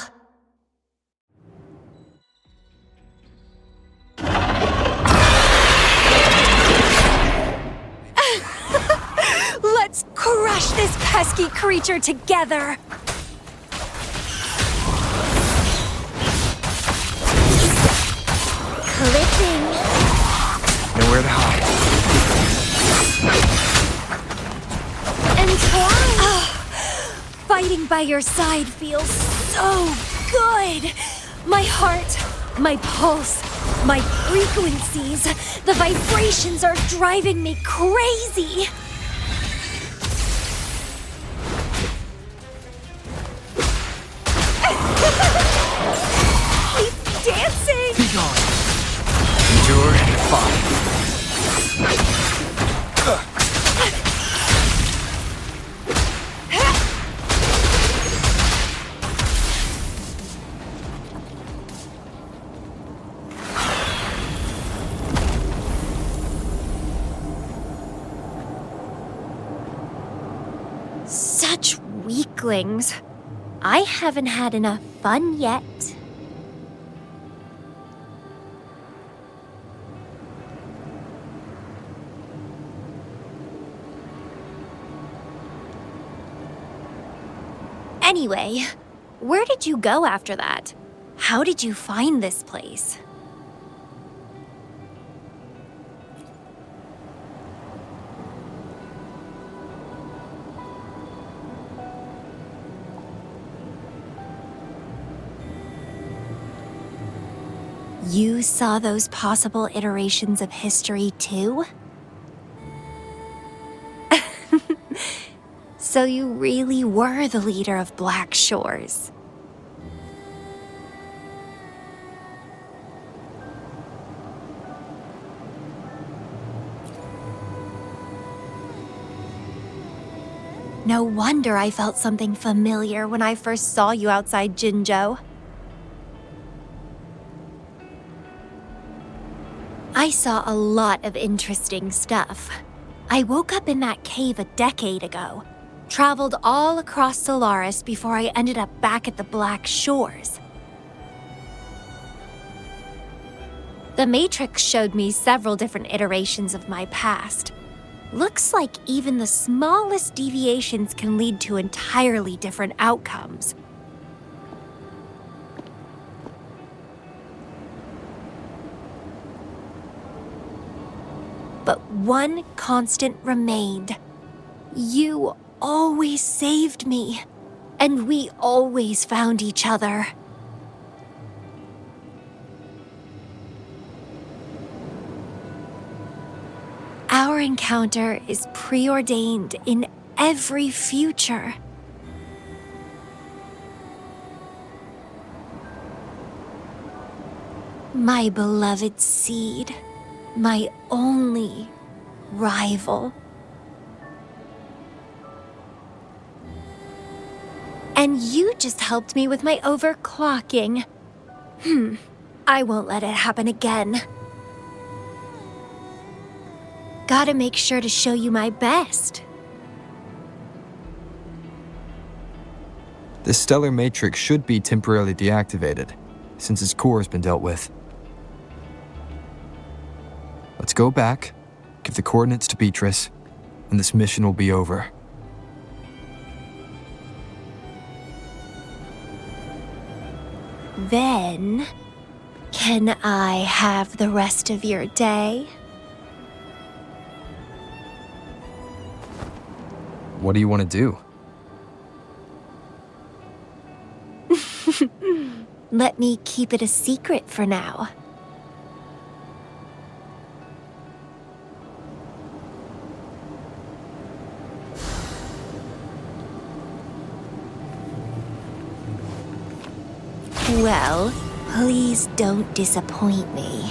Let's crush this pesky creature together! Clipping. Nowhere to hide. And try. Fighting by your side feels so good! My heart, my pulse, my frequencies, the vibrations are driving me crazy! Keep dancing! Be gone. Endure and defy. Such weaklings. I haven't had enough fun yet. Anyway, where did you go after that? How did you find this place? You saw those possible iterations of history too? So you really were the leader of Black Shores. No wonder I felt something familiar when I first saw you outside Jinzhou. I saw a lot of interesting stuff. I woke up in that cave a decade ago, traveled all across Solaris before I ended up back at the Black Shores. The Matrix showed me several different iterations of my past. Looks like even the smallest deviations can lead to entirely different outcomes. But one constant remained. You always saved me, and we always found each other. Our encounter is preordained in every future. My beloved seed, my only rival. And you just helped me with my overclocking. I won't let it happen again. Gotta make sure to show you my best. The stellar matrix should be temporarily deactivated, since its core has been dealt with. Let's go back, give the coordinates to Beatrice, and this mission will be over. Then, can I have the rest of your day? What do you want to do? Let me keep it a secret for now. Well, please don't disappoint me.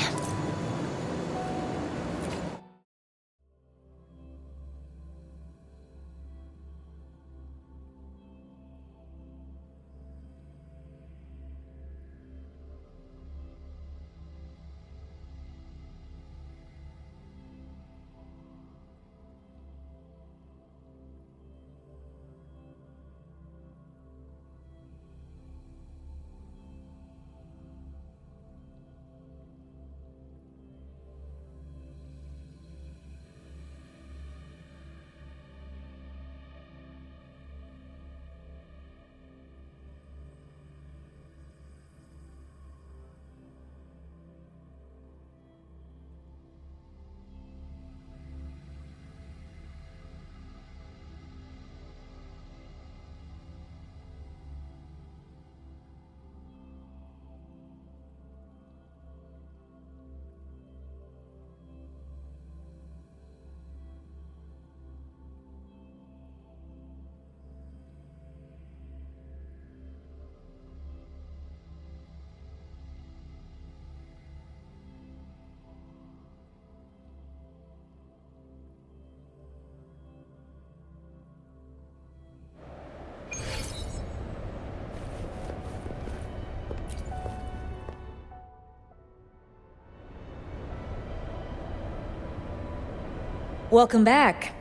Welcome back.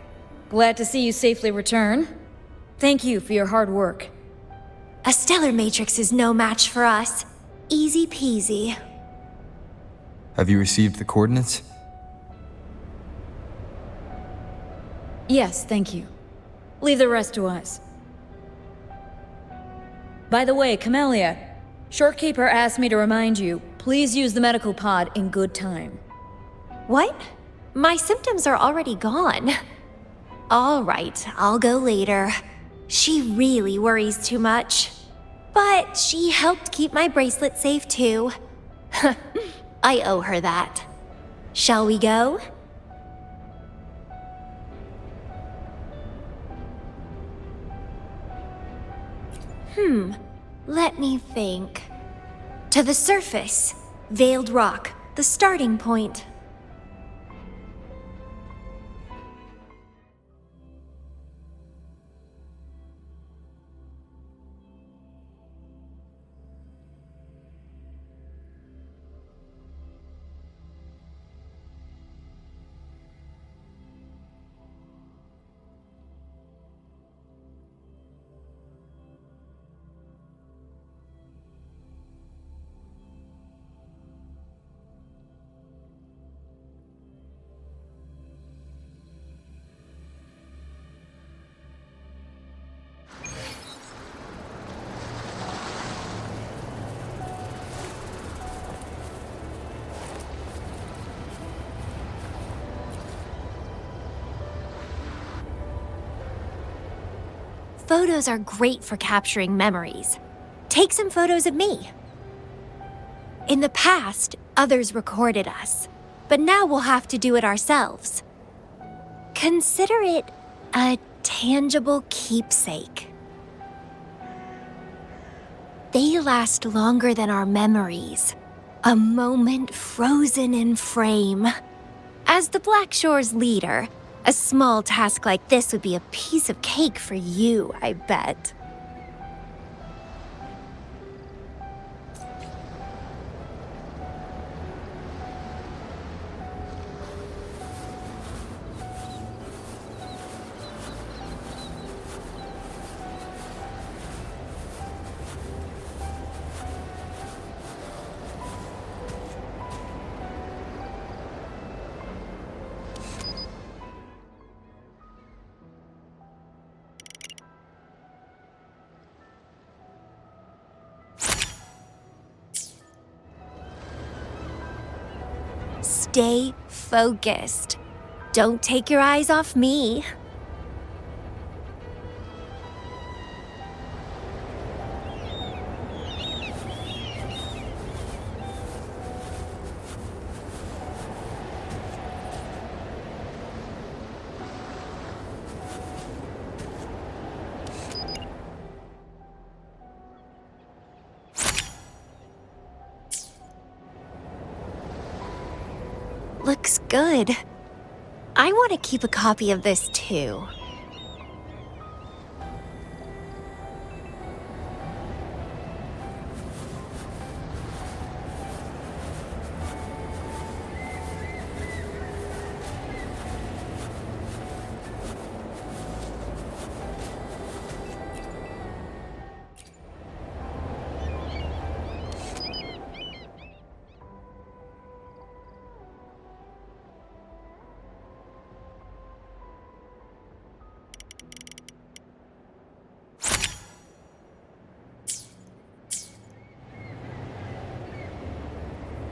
Glad to see you safely return. Thank you for your hard work. A stellar matrix is no match for us. Easy peasy. Have you received the coordinates? Yes, thank you. Leave the rest to us. By the way, Camellya, Shorekeeper asked me to remind you, please use the medical pod in good time. What? My symptoms are already gone. All right, I'll go later. She really worries too much. But she helped keep my bracelet safe too. I owe her that. Shall we go? Let me think. To the surface. Veiled rock, the starting point. Photos are great for capturing memories. Take some photos of me. In the past, others recorded us, but now we'll have to do it ourselves. Consider it a tangible keepsake. They last longer than our memories. A moment frozen in frame. As the Black Shore's leader, a small task like this would be a piece of cake for you, I bet. stay focused. Don't take your eyes off me. Looks good. I want to keep a copy of this too.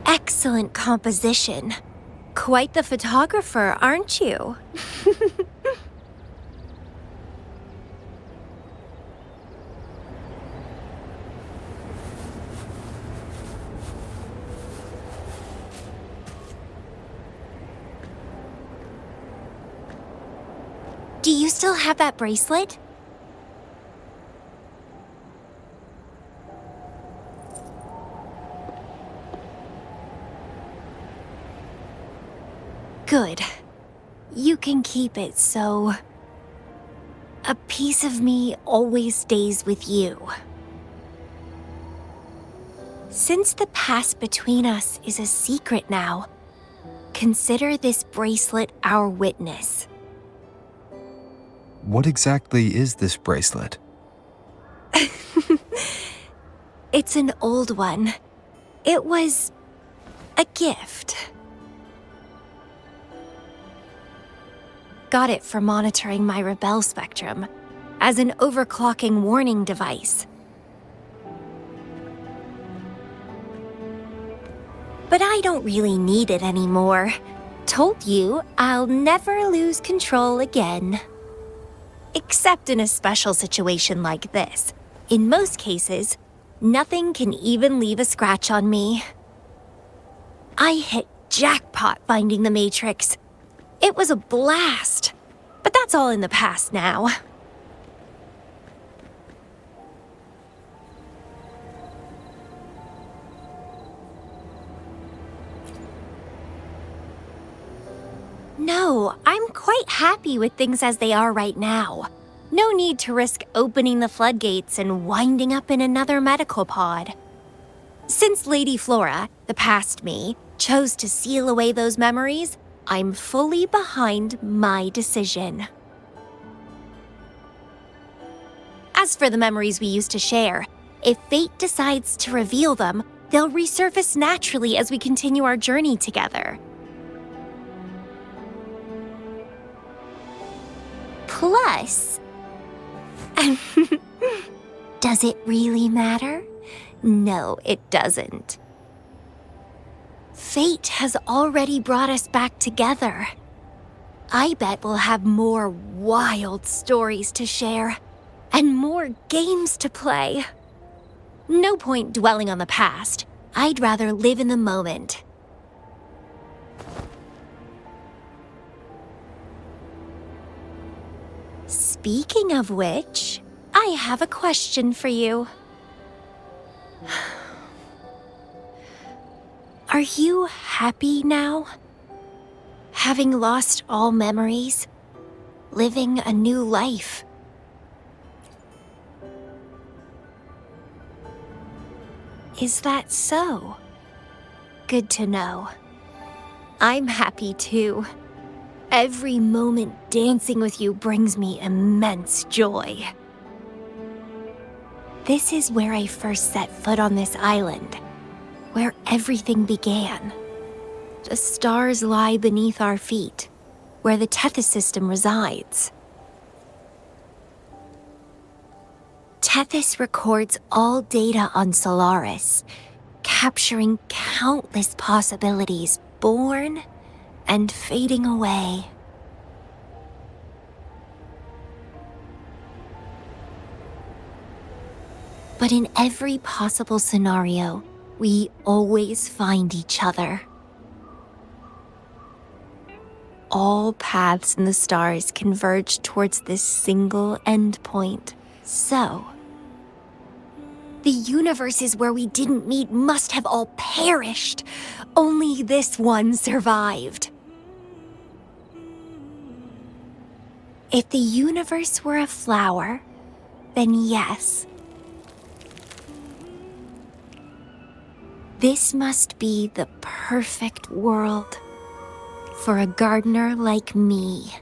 Excellent composition. Quite the photographer, aren't you? Do you still have that bracelet? Good. You can keep it, so a piece of me always stays with you. Since the past between us is a secret now, consider this bracelet our witness. What exactly is this bracelet? It's an old one. It was a gift. Got it for monitoring my rebel spectrum, as an overclocking warning device. But I don't really need it anymore. Told you, I'll never lose control again. Except in a special situation like this. In most cases, nothing can even leave a scratch on me. I hit jackpot finding the Matrix. It was a blast, but that's all in the past now. No, I'm quite happy with things as they are right now. No need to risk opening the floodgates and winding up in another medical pod. Since Lady Flora, the past me, chose to seal away those memories, I'm fully behind my decision. As for the memories we used to share, if fate decides to reveal them, they'll resurface naturally as we continue our journey together. Plus, does it really matter? No, it doesn't. Fate has already brought us back together. I bet we'll have more wild stories to share, and more games to play. No point dwelling on the past. I'd rather live in the moment. Speaking of which, I have a question for you. Are you happy now? Having lost all memories, living a new life. Is that so? Good to know. I'm happy too. Every moment dancing with you brings me immense joy. This is where I first set foot on this island, where everything began. The stars lie beneath our feet, where the Tethys system resides. Tethys records all data on Solaris, capturing countless possibilities born and fading away. But in every possible scenario, we always find each other. All paths in the stars converge towards this single endpoint. So, the universes where we didn't meet must have all perished. Only this one survived. If the universe were a flower, then yes. This must be the perfect world for a gardener like me.